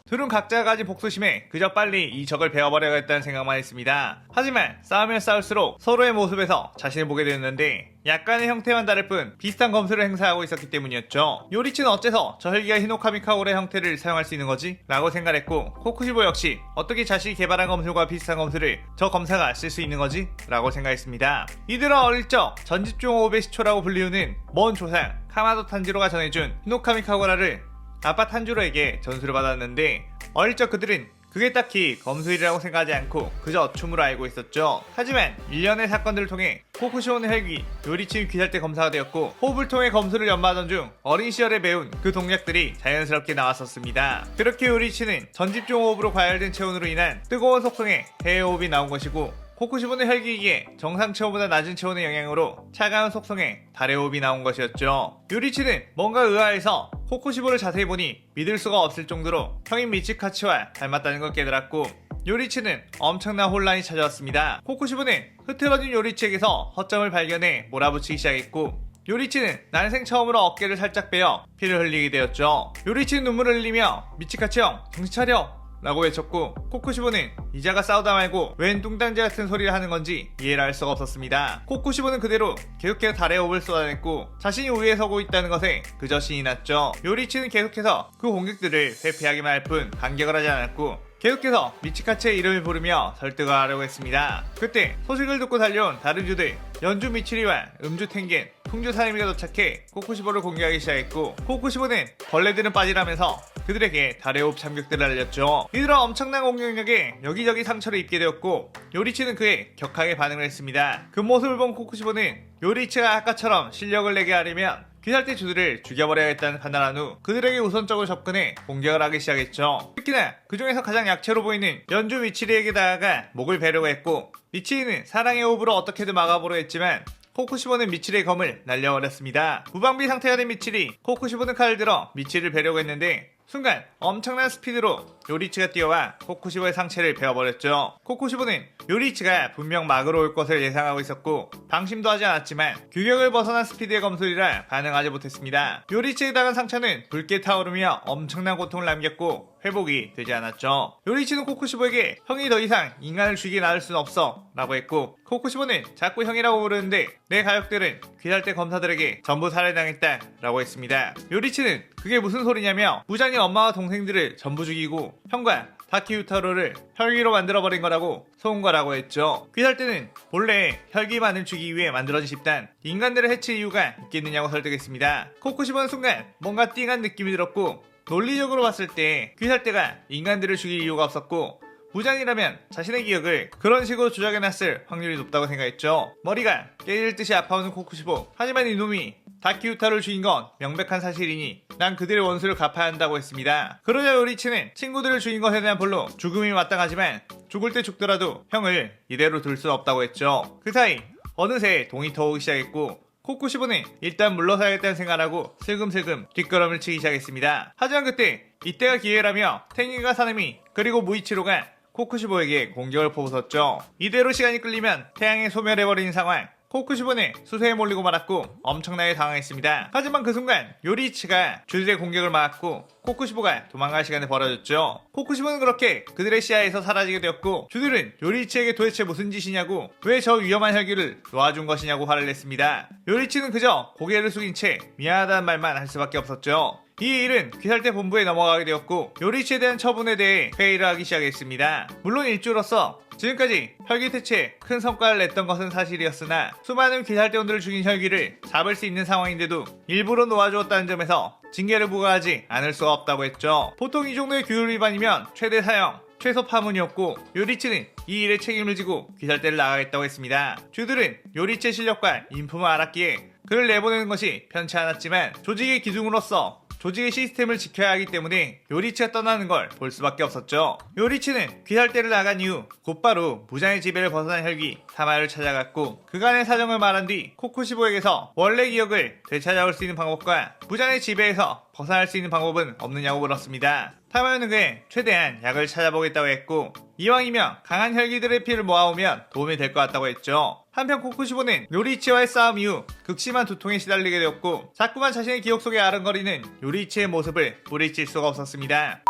둘은 각자가 가진 복수심에 그저 빨리 이 적을 베어버려야겠다는 생각만 했습니다. 하지만 싸우면 싸울수록 서로의 모습에서 자신을 보게 되었는데 약간의 형태만 다를 뿐 비슷한 검술을 행사하고 있었기 때문이었죠. 요리치는 어째서 저 헬기가 히노카미카오의 형태를 사용할 수 있는 거지? 라고 생각했고 코쿠시보 역시 어떻게 자신이 개발한 검술과 비슷한 검술을 저 검사가 쓸 수 있는 거지? 라고 생각했습니다. 이들은 어릴 적 전집중 호흡의 시초라고 불리우는 먼 조상 카마도 탄지로가 전해준 히노카미카오라를 아빠 탄주로에게 전수를 받았는데 어릴 적 그들은 그게 딱히 검술이라고 생각하지 않고 그저 춤으로 알고 있었죠. 하지만 일련의 사건들을 통해 코쿠시보는 헬기, 요리치는 귀살대 검사가 되었고 호흡을 통해 검술을 연마하던 중 어린 시절에 배운 그 동작들이 자연스럽게 나왔었습니다. 그렇게 요리치는 전집중 호흡으로 과열된 체온으로 인한 뜨거운 속성에 해호흡이 나온 것이고 코쿠시보는 헬기이기에 정상 체온보다 낮은 체온의 영향으로 차가운 속성에 달의 호흡이 나온 것이었죠. 요리치는 뭔가 의아해서 코쿠시보를 자세히 보니 믿을 수가 없을 정도로 형인 미치카츠와 닮았다는 걸 깨달았고 요리치는 엄청난 혼란이 찾아왔습니다. 코쿠시보는 흐트러진 요리치에게서 허점을 발견해 몰아붙이기 시작했고 요리치는 난생 처음으로 어깨를 살짝 빼어 피를 흘리게 되었죠. 요리치는 눈물을 흘리며 미치카츠 형 정신 차려 라고 외쳤고 코쿠시보는 이자가 싸우다 말고 웬 뚱딴지 같은 소리를 하는 건지 이해를 할 수가 없었습니다. 코쿠시보는 그대로 계속해서 달의 호흡을 쏟아냈고 자신이 우위에 서고 있다는 것에 그저 신이 났죠. 요리치는 계속해서 그 공격들을 회피하기만 할 뿐 반격을 하지 않았고 계속해서 미치카츠의 이름을 부르며 설득을 하려고 했습니다. 그때 소식을 듣고 달려온 다른 주들 연주 미치리와 음주 텐겐, 풍주 사이미가 도착해 코쿠시보를 공격하기 시작했고 코쿠시보는 벌레들은 빠지라면서 그들에게 달의 호흡 참격들을 알렸죠. 이들은 엄청난 공격력에 여기저기 상처를 입게 되었고 요리치는 그에 격하게 반응을 했습니다. 그 모습을 본 코쿠시보는 요리치가 아까처럼 실력을 내게 하려면 귀살대 주들을 죽여버려야겠다는 판단한 후 그들에게 우선적으로 접근해 공격을 하기 시작했죠. 특히나 그 중에서 가장 약체로 보이는 연주 미치리에게 다가가 목을 베려고 했고 미치리는 사랑의 호흡으로 어떻게든 막아보려 했지만 코쿠시보는 미치리의 검을 날려버렸습니다. 무방비 상태가 된 미치리, 코쿠시보는 칼을 들어 미치리를 베려고 했는데 순간 엄청난 스피드로 요리치가 뛰어와 코쿠시보의 상체를 베어버렸죠. 코쿠시보는 요리치가 분명 막으로 올 것을 예상하고 있었고 방심도 하지 않았지만 규격을 벗어난 스피드의 검술이라 반응하지 못했습니다. 요리치에 당한 상처는 붉게 타오르며 엄청난 고통을 남겼고 회복이 되지 않았죠. 요리치는 코쿠시보에게 형이 더 이상 인간을 죽이게 놔둘 수는 없어 라고 했고 코쿠시보는 자꾸 형이라고 부르는데 내 가족들은 귀살대 검사들에게 전부 살해당했다 라고 했습니다. 요리치는 그게 무슨 소리냐며 무장의 엄마와 동생들을 전부 죽이고 형과 다키유타로를 혈기로 만들어버린 거라고 속은 거라고 했죠. 귀살대는 본래 혈기만을 죽이기 위해 만들어진 집단 인간들을 해칠 이유가 있겠느냐고 설득했습니다. 코쿠시보는 순간 뭔가 띵한 느낌이 들었고 논리적으로 봤을 때 귀살대가 인간들을 죽일 이유가 없었고 무장이라면 자신의 기억을 그런 식으로 조작해놨을 확률이 높다고 생각했죠. 머리가 깨질 듯이 아파오는 코쿠시보. 하지만 이놈이 다키유타를 죽인 건 명백한 사실이니 난 그들의 원수를 갚아야 한다고 했습니다. 그러자 요리치는 친구들을 죽인 것에 대한 벌로 죽음이 마땅하지만 죽을 때 죽더라도 형을 이대로 둘 수 없다고 했죠. 그 사이 어느새 동이 터오기 시작했고 코쿠시보는 일단 물러서야겠다는 생각을 하고 슬금슬금 뒷걸음을 치기 시작했습니다. 하지만 그때 이때가 기회라며 텐기가 사나미 그리고 무이치로가 코쿠시보에게 공격을 퍼붓었죠. 이대로 시간이 끌리면 태양에 소멸해버리는 상황. 코쿠시본은 수세에 몰리고 말았고 엄청나게 당황했습니다. 하지만 그 순간 요리이치가 쥐들의 공격을 막았고 코쿠시보가 도망갈 시간이 벌어졌죠. 코쿠시보는 그렇게 그들의 시야에서 사라지게 되었고 쥐들은 요리이치에게 도대체 무슨 짓이냐고 왜 저 위험한 혈기를 놓아준 것이냐고 화를 냈습니다. 요리이치는 그저 고개를 숙인 채 미안하다는 말만 할 수밖에 없었죠. 이 일은 귀살대 본부에 넘어가게 되었고 요리이치에 대한 처분에 대해 회의를 하기 시작했습니다. 물론 일주로서 지금까지 혈기 퇴치에 큰 성과를 냈던 것은 사실이었으나 수많은 귀살대원들을 죽인 혈기를 잡을 수 있는 상황인데도 일부러 놓아주었다는 점에서 징계를 부과하지 않을 수가 없다고 했죠. 보통 이 정도의 규율 위반이면 최대 사형, 최소 파문이었고 요리치는 이 일에 책임을 지고 귀살대를 나가겠다고 했습니다. 쥐들은 요리치의 실력과 인품을 알았기에 그를 내보내는 것이 편치 않았지만 조직의 기둥으로서 조직의 시스템을 지켜야 하기 때문에 요리치가 떠나는 걸 볼 수밖에 없었죠. 요리치는 귀살대를 나간 이후 곧바로 무장의 지배를 벗어난 혈기 타마를 찾아갔고 그간의 사정을 말한 뒤 코쿠시보에게서 원래 기억을 되찾아올 수 있는 방법과 무장의 지배에서 벗어날 수 있는 방법은 없느냐고 물었습니다. 타마는 그에 최대한 약을 찾아보겠다고 했고 이왕이면 강한 혈기들의 피를 모아오면 도움이 될 것 같다고 했죠. 한편 코쿠시보는 요리이치와의 싸움 이후 극심한 두통에 시달리게 되었고 자꾸만 자신의 기억 속에 아른거리는 요리이치의 모습을 뿌리칠 수가 없었습니다.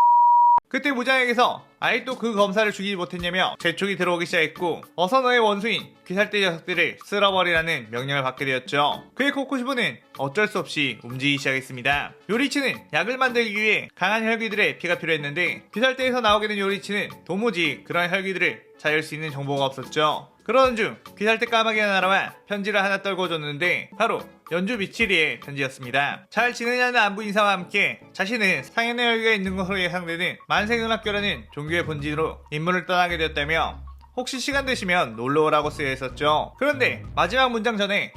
그때 무장에게서 아직도 그 검사를 죽이지 못했냐며 재촉이 들어오기 시작했고 어서 너의 원수인 귀살대 녀석들을 쓸어버리라는 명령을 받게 되었죠. 그의 코쿠시보는 어쩔 수 없이 움직이기 시작했습니다. 요리이치는 약을 만들기 위해 강한 혈기들의 피가 필요했는데 귀살대에서 나오게 된 요리이치는 도무지 그런 혈기들을 찾을 수 있는 정보가 없었죠. 그러던 중 귀살대 까마귀가 날아와 편지를 하나 떨궈줬는데 바로 연주 미치리의 편지였습니다. 잘 지내냐는 안부 인사와 함께 자신은 상현의 혈기가 있는 것으로 예상되는 만생은학교라는 종교의 본진으로 임무를 떠나게 되었다며 혹시 시간 되시면 놀러오라고 쓰여 있었죠. 그런데 마지막 문장 전에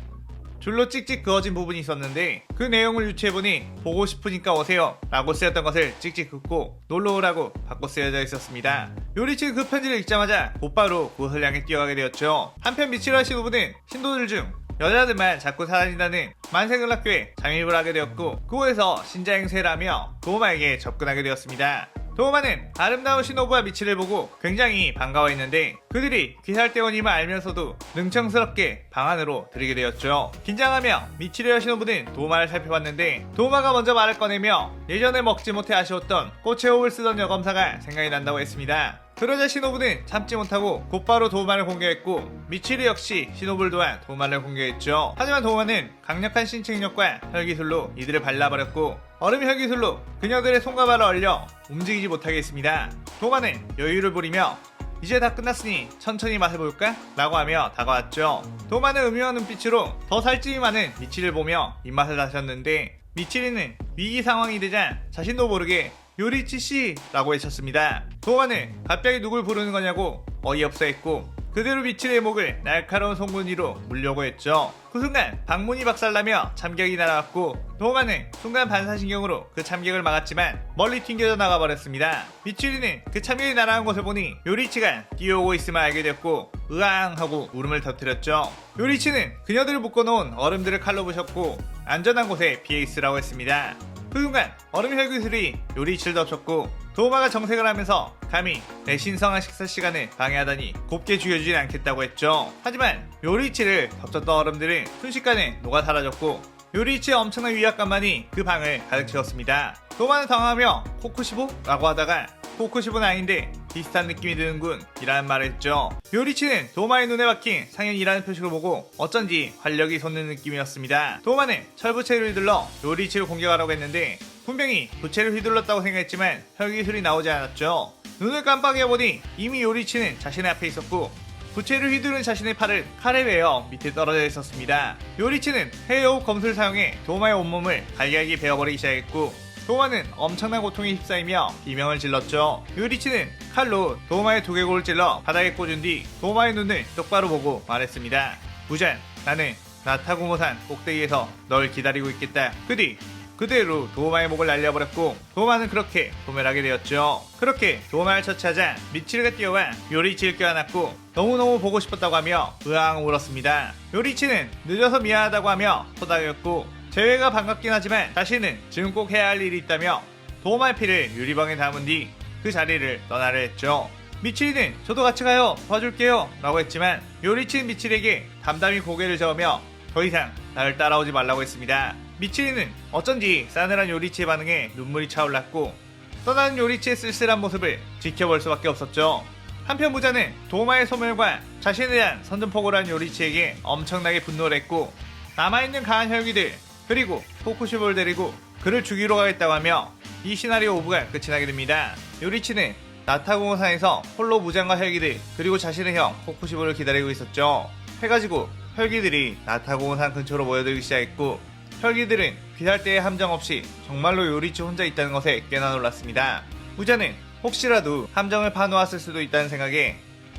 줄로 찍찍 그어진 부분이 있었는데 그 내용을 유추해보니 보고 싶으니까 오세요 라고 쓰였던 것을 찍찍 긋고 놀러오라고 바꿔 쓰여져 있었습니다. 요리치는 그 편지를 읽자마자 곧바로 그곳을 향해 뛰어가게 되었죠. 한편 미치라 신호부는 신도들 중 여자들만 자꾸 사라진다는 만생은학교에 잠입을 하게 되었고 그곳에서 신자 행세를 하며 도마에게 접근하게 되었습니다. 도마는 아름다운 신호부와 미치를 보고 굉장히 반가워했는데 그들이 귀살대원임을 알면서도 능청스럽게 방 안으로 들이게 되었죠. 긴장하며 미치리와 신호부는 도마를 살펴봤는데 도마가 먼저 말을 꺼내며 예전에 먹지 못해 아쉬웠던 꽃의 호흡을 쓰던 여검사가 생각이 난다고 했습니다. 그러자 신호부는 참지 못하고 곧바로 도마를 공격했고 미치리 역시 신호부를 도와 도마를 공격했죠. 하지만 도마는 강력한 신체능력과 혈기술로 이들을 발라버렸고 얼음 혈기술로 그녀들의 손과 발을 얼려 움직이지 못하게 했습니다. 도마는 여유를 부리며 이제 다 끝났으니 천천히 맛을 볼까? 라고 하며 다가왔죠. 도마는 음흉한 눈빛으로 더 살집이 많은 미치리를 보며 입맛을 다셨는데 미치리는 위기 상황이 되자 자신도 모르게 요리이치 라고 외쳤습니다. 도마는 갑자기 누굴 부르는 거냐고 어이없어 했고 그대로 미치리의 목을 날카로운 송곳니로 물려고 했죠. 그 순간 방문이 박살나며 참격이 날아왔고 도마는 순간 반사신경으로 그 참격을 막았지만 멀리 튕겨져 나가버렸습니다. 미치리는 그 참격이 날아온 것을 보니 요리이치가 뛰어오고 있음을 알게 됐고 으앙 하고 울음을 터뜨렸죠. 요리이치는 그녀들을 묶어놓은 얼음들을 칼로 부셨고 안전한 곳에 피해 있으라고 했습니다. 그 순간 얼음 혈기술이 요리이치를 덮쳤고 도마가 정색을 하면서 감히 내 신성한 식사 시간을 방해하다니 곱게 죽여주진 않겠다고 했죠. 하지만 요리이치를 덮쳤던 얼음들은 순식간에 녹아 사라졌고 요리이치의 엄청난 위압감만이 그 방을 가득 채웠습니다. 도마는 당황하며 코쿠시보? 라고 하다가 코쿠시보는 아닌데 비슷한 느낌이 드는군 이라는 말을 했죠. 요리이치는 도마의 눈에 박힌 상현이라는 표식을 보고 어쩐지 활력이 솟는 느낌이었습니다. 도마는 철부채를 휘둘러 요리이치를 공격하려고 했는데 분명히 부채를 휘둘렀다고 생각했지만 혈기술이 나오지 않았죠. 눈을 깜빡여 보니 이미 요리이치는 자신의 앞에 있었고 부채를 휘두른 자신의 팔은 칼에 베어 밑에 떨어져 있었습니다. 요리이치는 해여우 검술을 사용해 도마의 온몸을 갈기갈기 베어버리기 시작했고 도마는 엄청난 고통에 휩싸이며 비명을 질렀죠. 요리이치는 칼로 도마의 두개골을 찔러 바닥에 꽂은 뒤 도마의 눈을 똑바로 보고 말했습니다. 무잔, 나는 나타구모산 꼭대기에서 널 기다리고 있겠다. 그 뒤 그대로 도마의 목을 날려버렸고 도마는 그렇게 소멸하게 되었죠. 그렇게 도마를 처치하자 미치리가 뛰어와 요리이치를 껴안았고 너무너무 보고 싶었다고 하며 으앙 울었습니다. 요리이치는 늦어서 미안하다고 하며 토닥였고 재회가 반갑긴 하지만 자신은 지금 꼭 해야 할 일이 있다며 도마의 피를 유리병에 담은 뒤 그 자리를 떠나려 했죠. 미치리는 저도 같이 가요 도와줄게요 라고 했지만 요리이치는 미치리에게 담담히 고개를 저으며 더 이상 나를 따라오지 말라고 했습니다. 미치리는 어쩐지 싸늘한 요리치의 반응에 눈물이 차올랐고 떠나는 요리치의 쓸쓸한 모습을 지켜볼 수밖에 없었죠. 한편 부자는 도마의 소멸과 자신에 대한 선전포고를 한 요리치에게 엄청나게 분노를 했고 남아있는 강한 혈기들 그리고 코쿠시보를 데리고 그를 죽이러 가겠다고 하며 이 시나리오 5부가 끝이 나게 됩니다. 요리치는 나타공호산에서 홀로 무장과 혈기들 그리고 자신의 형 코쿠시보를 기다리고 있었죠. 해가지고 혈기들이 나타공호산 근처로 모여들기 시작했고 혈기들은 귀살대의 함정 없이 정말로 요리치 혼자 있다는 것에 꽤나 놀랐습니다. 부자는 혹시라도 함정을 파놓았을 수도 있다는 생각에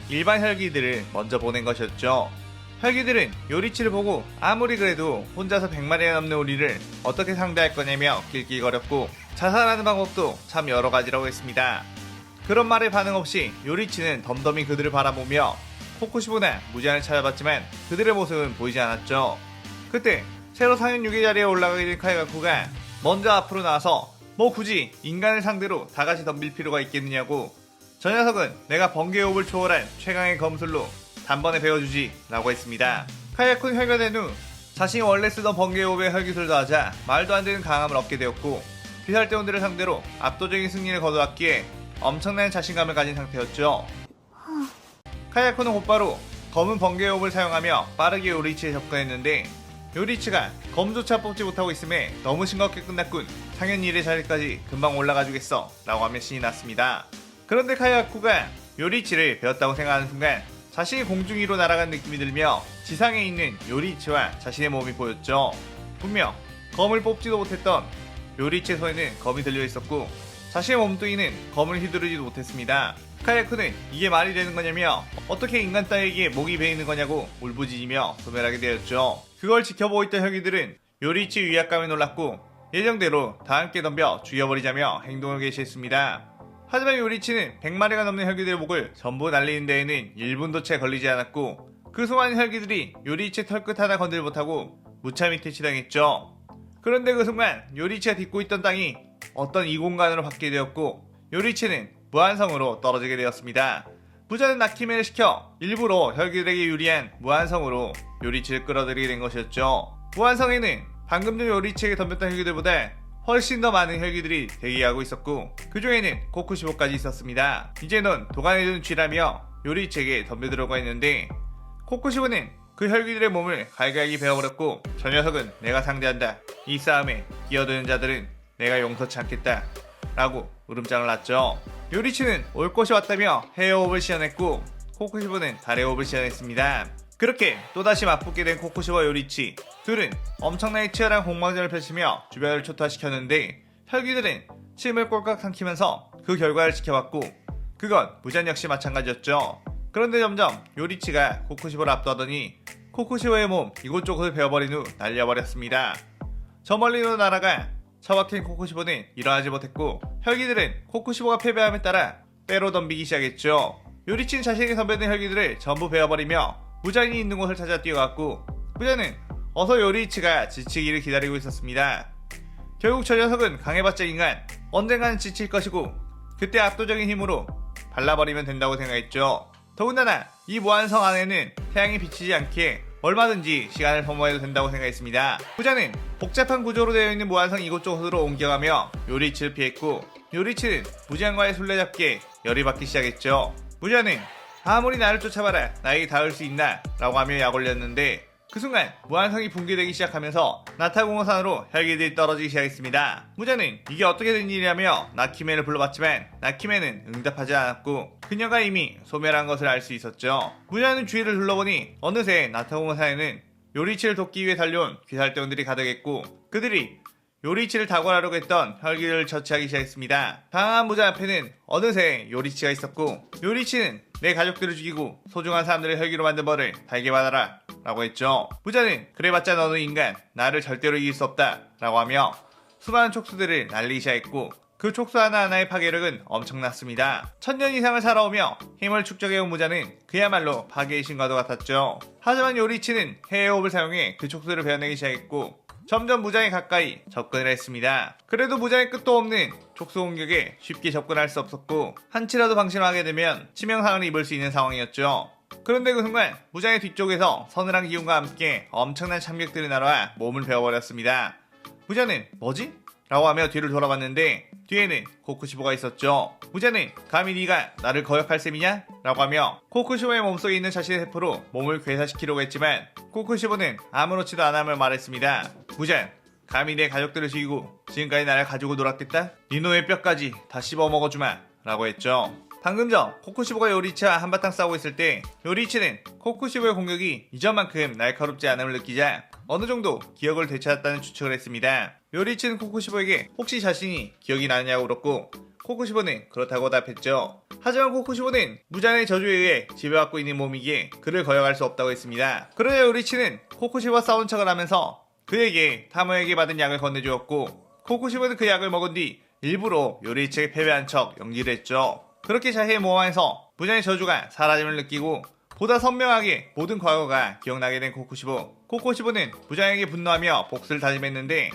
일반 혈기들을 먼저 보낸 것이었죠. 혈기들은 요리치를 보고 아무리 그래도 혼자서 100마리가 넘는 우리를 어떻게 상대할 거냐며 낄낄거렸고 자살하는 방법도 참 여러 가지라고 했습니다. 그런 말에 반응 없이 요리치는 덤덤히 그들을 바라보며 코쿠시보나 무제한을 찾아봤지만 그들의 모습은 보이지 않았죠. 그때 새로 상현 6의 자리에 올라가게 된 카이가쿠가 먼저 앞으로 나와서 뭐 굳이 인간을 상대로 다같이 덤빌 필요가 있겠느냐고 저 녀석은 내가 번개호흡을 초월한 최강의 검술로 단번에 배워주지 라고 했습니다. 카이가쿠는 혈견된 후 자신이 원래 쓰던 번개호흡의 혈기술을 더하자 말도 안 되는 강함을 얻게 되었고 귀살대원들을 상대로 압도적인 승리를 거두었기에 엄청난 자신감을 가진 상태였죠. 카이가쿠는 곧바로 검은 번개호흡을 사용하며 빠르게 요리치에 접근했는데 요리치가 검조차 뽑지 못하고 있음에 너무 싱겁게 끝났군. 상현 1의 자리까지 금방 올라가주겠어 라고 하며 신이 났습니다. 그런데 카이가쿠가 요리치를 배웠다고 생각하는 순간 자신이 공중 위로 날아간 느낌이 들며 지상에 있는 요리치와 자신의 몸이 보였죠. 분명 검을 뽑지도 못했던 요리치의 손에는 검이 들려 있었고 자신의 몸뚱이는 검을 휘두르지도 못했습니다. 카이가쿠는 이게 말이 되는 거냐며 어떻게 인간 따위에게 목이 베이는 거냐고 울부짖으며 소멸하게 되었죠. 그걸 지켜보고 있던 혈기들은 요리치 위압감에 놀랐고 예정대로 다 함께 덤벼 죽여버리자며 행동을 개시했습니다. 하지만 요리치는 100마리가 넘는 혈기들의 목을 전부 날리는 데에는 1분도 채 걸리지 않았고 그 수많은 혈기들이 요리치의 털끝 하나 건들 못하고 무참히 퇴치당했죠. 그런데 그 순간 요리치가 딛고 있던 땅이 어떤 이공간으로 바뀌게 되었고 요리치는 무한성으로 떨어지게 되었습니다. 부자는 나키메를 시켜 일부러 혈기들에게 유리한 무한성으로 요리치를 끌어들이게 된 것이었죠. 무한성에는 방금 전 요리치에게 덤볐던 혈기들보다 훨씬 더 많은 혈기들이 대기하고 있었고 그 중에는 코쿠시보까지 있었습니다. 이제 넌 도가니든 쥐라며 요리치에게 덤벼들어가 했는데 코쿠시보는 그 혈기들의 몸을 갈갈기 베어버렸고 저 녀석은 내가 상대한다. 이 싸움에 끼어드는 자들은 내가 용서치 않겠다 라고 울음장을 놨죠. 요리치는 올 것이 왔다며 해호흡을 시연했고 코쿠시보는 달의 호흡을 시연했습니다. 그렇게 또다시 맞붙게 된 코쿠시보와 요리치 둘은 엄청나게 치열한 공방전을 펼치며 주변을 초토화시켰는데 혈기들은 침을 꼴깍 삼키면서 그 결과를 지켜봤고 그건 무잔 역시 마찬가지였죠. 그런데 점점 요리치가 코쿠시보를 압도하더니 코쿠시보의 몸 이곳저곳을 베어버린 후 날려버렸습니다. 저 멀리로 날아가 처박힌 코쿠시보는 일어나지 못했고 혈기들은 코쿠시보가 패배함에 따라 때로 덤비기 시작했죠. 요리치는 자신에게 덤벼든 혈기들을 전부 베어버리며 무장이 있는 곳을 찾아 뛰어갔고 부자는 어서 요리치가 지치기를 기다리고 있었습니다. 결국 저 녀석은 강해봤자 인간 언젠가는 지칠 것이고 그때 압도적인 힘으로 발라버리면 된다고 생각했죠. 더군다나 이 무한성 안에는 태양이 비치지 않기에 얼마든지 시간을 소모해도 된다고 생각했습니다. 부자는 복잡한 구조로 되어 있는 무한성 이곳저곳으로 옮겨가며 요리치를 피했고 요리치는 무장과의 술래잡기에 열이 받기 시작했죠. 부자는 아무리 나를 쫓아봐라 나에게 닿을 수 있나 라고 하며 약 올렸는데 그 순간 무한성이 붕괴되기 시작하면서 나타공호산으로 혈기들이 떨어지기 시작했습니다. 무자는 이게 어떻게 된 일이라며 나키메를 불러봤지만 나키메는 응답하지 않았고 그녀가 이미 소멸한 것을 알 수 있었죠. 무자는 주위를 둘러보니 어느새 나타공호산에는 요리치를 돕기 위해 달려온 귀살대원들이 가득했고 그들이 요리치를 다굴하려고 했던 혈기를 처치하기 시작했습니다. 강한 무자 앞에는 어느새 요리치가 있었고 요리치는 내 가족들을 죽이고 소중한 사람들을 혈기로 만든 벌을 달게 받아라 라고 했죠. 무자는 그래봤자 너는 인간 나를 절대로 이길 수 없다 라고 하며 수많은 촉수들을 날리기 시작했고 그 촉수 하나하나의 파괴력은 엄청났습니다. 1000년 이상을 살아오며 힘을 축적해온 무자는 그야말로 파괴의 신과도 같았죠. 하지만 요리치는 해외호흡을 사용해 그 촉수를 베어내기 시작했고 점점 무장에 가까이 접근을 했습니다. 그래도 무장의 끝도 없는 촉수 공격에 쉽게 접근할 수 없었고 한치라도 방심하게 되면 치명상을 입을 수 있는 상황이었죠. 그런데 그 순간 무장의 뒤쪽에서 서늘한 기운과 함께 엄청난 참격들이 날아와 몸을 베어버렸습니다. 무자는 뭐지? 라고 하며 뒤를 돌아봤는데 뒤에는 코쿠시보가 있었죠. 무자는 감히 네가 나를 거역할 셈이냐? 라고 하며 코쿠시보의 몸속에 있는 자신의 세포로 몸을 괴사시키려고 했지만 코쿠시보는 아무렇지도 않음을 말했습니다. 무잔, 감히 내 가족들을 죽이고 지금까지 나를 가지고 놀았겠다? 네 놈의 뼈까지 다 씹어먹어주마 라고 했죠. 방금 전 코쿠시보가 요리치와 한바탕 싸우고 있을 때 요리치는 코쿠시보의 공격이 이전만큼 날카롭지 않음을 느끼자 어느 정도 기억을 되찾았다는 추측을 했습니다. 요리치는 코쿠시보에게 혹시 자신이 기억이 나느냐고 물었고 코쿠시보는 그렇다고 답했죠. 하지만 코쿠시보는 무잔의 저주에 의해 지배받고 있는 몸이기에 그를 거역할 수 없다고 했습니다. 그러자 요리치는 코쿠시보와 싸운 척을 하면서 그에게 타모에게 받은 약을 건네주었고 코쿠시보는 그 약을 먹은 뒤 일부러 요리치에게 패배한 척 연기를 했죠. 그렇게 자신의 몸 안에서 무잔의 저주가 사라짐을 느끼고 보다 선명하게 모든 과거가 기억나게 된 코쿠시보. 코쿠시보는 무장에게 분노하며 복수를 다짐했는데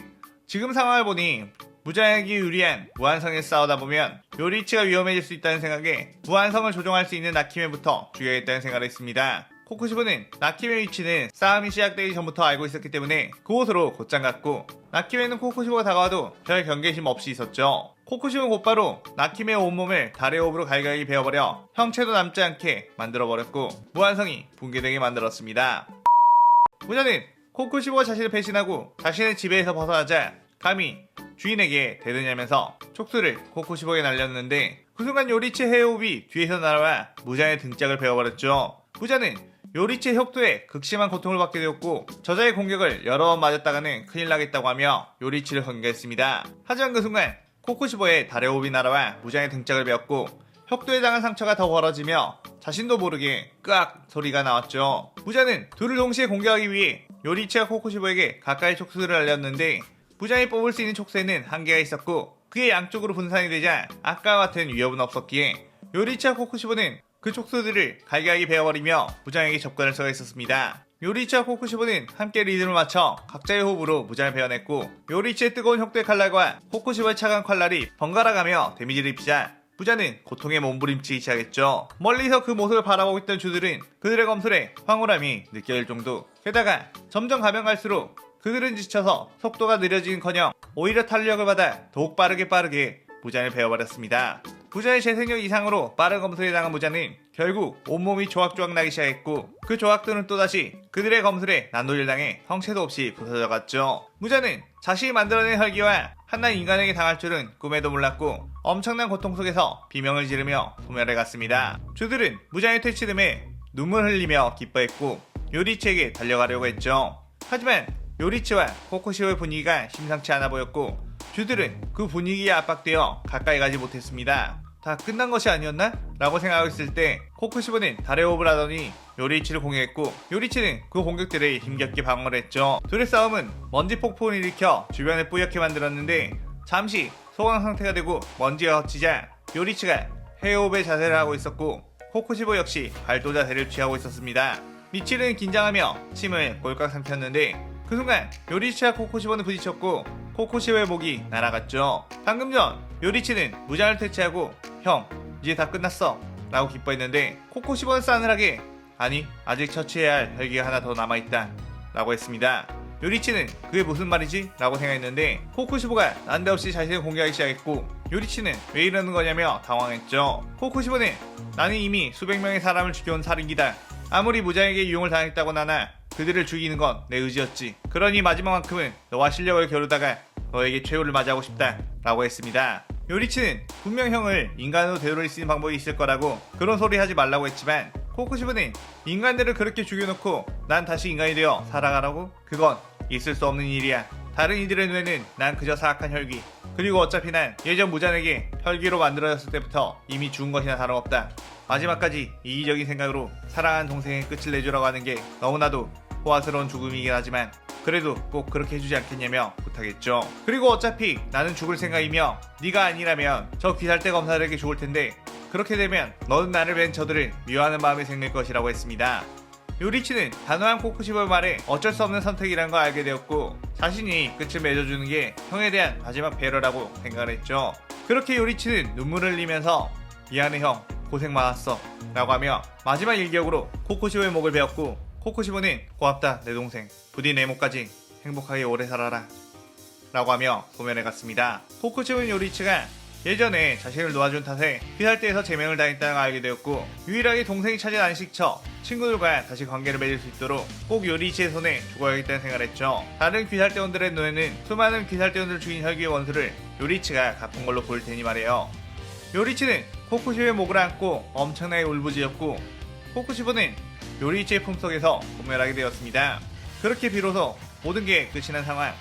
지금 상황을 보니 무장에게 유리한 무한성에서 싸우다 보면 요리치가 위험해질 수 있다는 생각에 무한성을 조종할 수 있는 나키메부터 죽여야겠다는 생각을 했습니다. 코쿠시보는 나키메의 위치는 싸움이 시작되기 전부터 알고 있었기 때문에 그곳으로 곧장 갔고 나키메는 코쿠시보가 다가와도 별 경계심 없이 있었죠. 코쿠시보는 곧바로 나키메의 온몸을 달의 호흡으로 갈갈이 베어버려 형체도 남지 않게 만들어버렸고 무한성이 붕괴되게 만들었습니다. 무자는 코쿠시보가 자신을 배신하고 자신의 지배에서 벗어나자 감히 주인에게 대드냐면서 촉수를 코쿠시보에게 날렸는데 그 순간 요리치 해호흡이 뒤에서 날아와 무자의 등짝을 베어버렸죠. 무자는 요리치의 혁도에 극심한 고통을 받게 되었고 저자의 공격을 여러 번 맞았다가는 큰일 나겠다고 하며 요리치를 경계했습니다. 하지만 그 순간 코쿠시보의 달의 호흡이 날아와 무장의 등짝을 베었고 혁도에 당한 상처가 더 벌어지며 자신도 모르게 끄악 소리가 나왔죠. 무자는 둘을 동시에 공격하기 위해 요리치와 코쿠시보에게 가까이 촉수를 날렸는데 무장이 뽑을 수 있는 촉수에는 한계가 있었고 그게 양쪽으로 분산이 되자 아까와 같은 위협은 없었기에 요리치와 코쿠시보는 그 촉수들을 갈갈이 베어버리며 무장에게 접근할 수가 있었습니다. 요리치와 코쿠시보는 함께 리듬을 맞춰 각자의 호흡으로 무장을 베어냈고 요리치의 뜨거운 혁도의 칼날과 코쿠시보의 차가운 칼날이 번갈아가며 데미지를 입히자 무자는 고통에 몸부림치기 시작했죠. 멀리서 그 모습을 바라보고 있던 주들은 그들의 검술에 황홀함이 느껴질 정도. 게다가 점점 가면 갈수록 그들은 지쳐서 속도가 느려지긴커녕 오히려 탄력을 받아 더욱 빠르게 무잔을 베어버렸습니다. 무자의 재생력 이상으로 빠른 검술에 당한 무자는 결국 온몸이 조각조각 나기 시작했고 그 조각들은 또다시 그들의 검술에 난도질 당해 형체도 없이 부서져갔죠. 무자는 자신이 만들어낸 혈기와 한낱 인간에게 당할 줄은 꿈에도 몰랐고 엄청난 고통 속에서 비명을 지르며 소멸해갔습니다. 주들은 무자의 퇴치됨에 눈물 흘리며 기뻐했고 요리치에게 달려가려고 했죠. 하지만 요리치와 코쿠시보의 분위기가 심상치 않아 보였고 주들은 그 분위기에 압박되어 가까이 가지 못했습니다. 다 끝난 것이 아니었나? 라고 생각하고 있을 때 코쿠시보는 달의 호흡을 하더니 요리치를 공격했고 요리치는 그 공격들을 힘겹게 방어를 했죠. 둘의 싸움은 먼지 폭풍을 일으켜 주변을 뿌옇게 만들었는데 잠시 소강 상태가 되고 먼지가 걷히자 요리치가 해호흡의 자세를 하고 있었고 코쿠시보 역시 발도 자세를 취하고 있었습니다. 미치는 긴장하며 침을 꼴깍 삼켰는데 그 순간 요리치와 코쿠시보는 부딪혔고 코쿠시보의 목이 날아갔죠. 방금 전 요리치는 무장을 퇴치하고 형 이제 다 끝났어 라고 기뻐했는데 코쿠시보는 싸늘하게 아니 아직 처치해야 할 혈기가 하나 더 남아있다 라고 했습니다. 요리치는 그게 무슨 말이지? 라고 생각했는데 코쿠시보가 난데없이 자신을 공격하기 시작했고 요리치는 왜 이러는 거냐며 당황했죠. 코쿠시보는 나는 이미 수백 명의 사람을 죽여온 살인기다. 아무리 무장에게 유용을 당했다고 나나 그들을 죽이는 건 내 의지였지. 그러니 마지막만큼은 너와 실력을 겨루다가 너에게 최후를 맞이하고 싶다 라고 했습니다. 요리치는 분명 형을 인간으로 되돌릴 수 있는 방법이 있을 거라고 그런 소리 하지 말라고 했지만 코쿠시보는 인간들을 그렇게 죽여놓고 난 다시 인간이 되어 살아가라고? 그건 있을 수 없는 일이야. 다른 이들의 눈에는 난 그저 사악한 혈기. 그리고 어차피 난 예전 무잔에게 혈기로 만들어졌을 때부터 이미 죽은 것이나 다름없다. 마지막까지 이기적인 생각으로 사랑하는 동생의 끝을 내주라고 하는 게 너무나도 호화스러운 죽음이긴 하지만 그래도 꼭 그렇게 해주지 않겠냐며 부탁했죠. 그리고 어차피 나는 죽을 생각이며 네가 아니라면 저 귀살대 검사들에게 죽을 텐데 그렇게 되면 너는 나를 뵌 저들을 미워하는 마음이 생길 것이라고 했습니다. 요리치는 단호한 코쿠시보의 말에 어쩔 수 없는 선택이란 걸 알게 되었고 자신이 끝을 맺어주는 게 형에 대한 마지막 배려라고 생각을 했죠. 그렇게 요리치는 눈물을 흘리면서 미안해 형, 고생 많았어 라고 하며 마지막 일격으로 코코시보의 목을 베었고, 코코시보는 고맙다 내 동생, 부디 내 목까지 행복하게 오래 살아라 라고 하며 소면해 갔습니다. 코코시보는 요리치가 예전에 자신을 놓아준 탓에 피살대에서 제명을 당했다는 걸 알게 되었고, 유일하게 동생이 찾은 안식처 친구들과 다시 관계를 맺을 수 있도록 꼭 요리치의 손에 죽어야겠다는 생각을 했죠. 다른 귀살대원들의 눈에는 수많은 귀살대원들을 죽인 혈기의 원수를 요리치가 갚은 걸로 보일 테니 말이에요. 요리치는 코코시보의 목을 안고 엄청나게 울부짖었고, 코코시보는 요리치의 품속에서 고멸하게 되었습니다. 그렇게 비로소 모든 게 끝이 난 상황.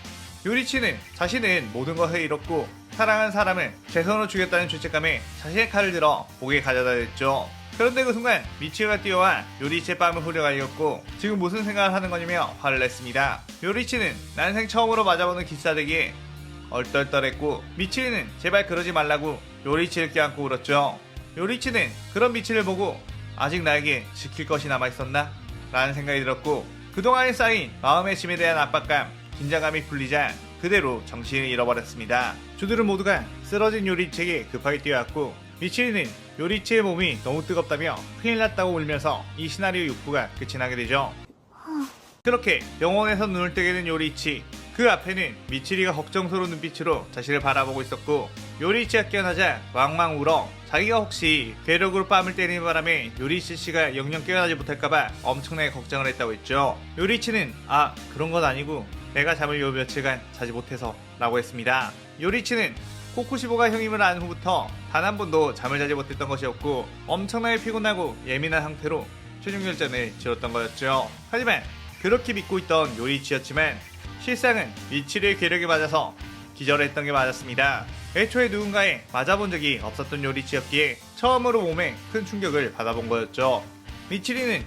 요리치는 자신은 모든 것을 잃었고 사랑한 사람을 제 손으로 죽였다는 죄책감에 자신의 칼을 들어 목에 가져다 댔죠. 그런데 그 순간 미치오가 뛰어와 요리치의 뺨을 후려갈겼고, 지금 무슨 생각을 하는 거냐며 화를 냈습니다. 요리치는 난생 처음으로 맞아보는 기싸대기에 얼떨떨했고, 미치리는 제발 그러지 말라고 요리치를 껴안고 울었죠. 요리치는 그런 미치를 보고 아직 나에게 지킬 것이 남아있었나? 라는 생각이 들었고, 그동안에 쌓인 마음의 짐에 대한 압박감, 긴장감이 풀리자 그대로 정신을 잃어버렸습니다. 주들은 모두가 쓰러진 요리치에게 급하게 뛰어왔고, 미치리는 요리치의 몸이 너무 뜨겁다며 큰일 났다고 울면서 이 시나리오 6부가 끝이 나게 되죠. 그렇게 병원에서 눈을 뜨게 된 요리치, 그 앞에는 미치리가 걱정스러운 눈빛으로 자신을 바라보고 있었고, 요리치가 깨어나자 왕왕 울어 자기가 혹시 괴력으로 뺨을 때리는 바람에 요리치 씨가 영영 깨어나지 못할까봐 엄청나게 걱정을 했다고 했죠. 요리치는 그런 건 아니고 내가 잠을 요 며칠간 자지 못해서 라고 했습니다. 요리치는 코코시보가 형임을 안 후부터 단 한 번도 잠을 자지 못했던 것이었고, 엄청나게 피곤하고 예민한 상태로 최종 결전을 치렀던 거였죠. 하지만 그렇게 믿고 있던 요리치였지만 실상은 미치리의 괴력에 맞아서 기절했던 게 맞았습니다. 애초에 누군가에 맞아본 적이 없었던 요리치였기에 처음으로 몸에 큰 충격을 받아본 거였죠. 미치리는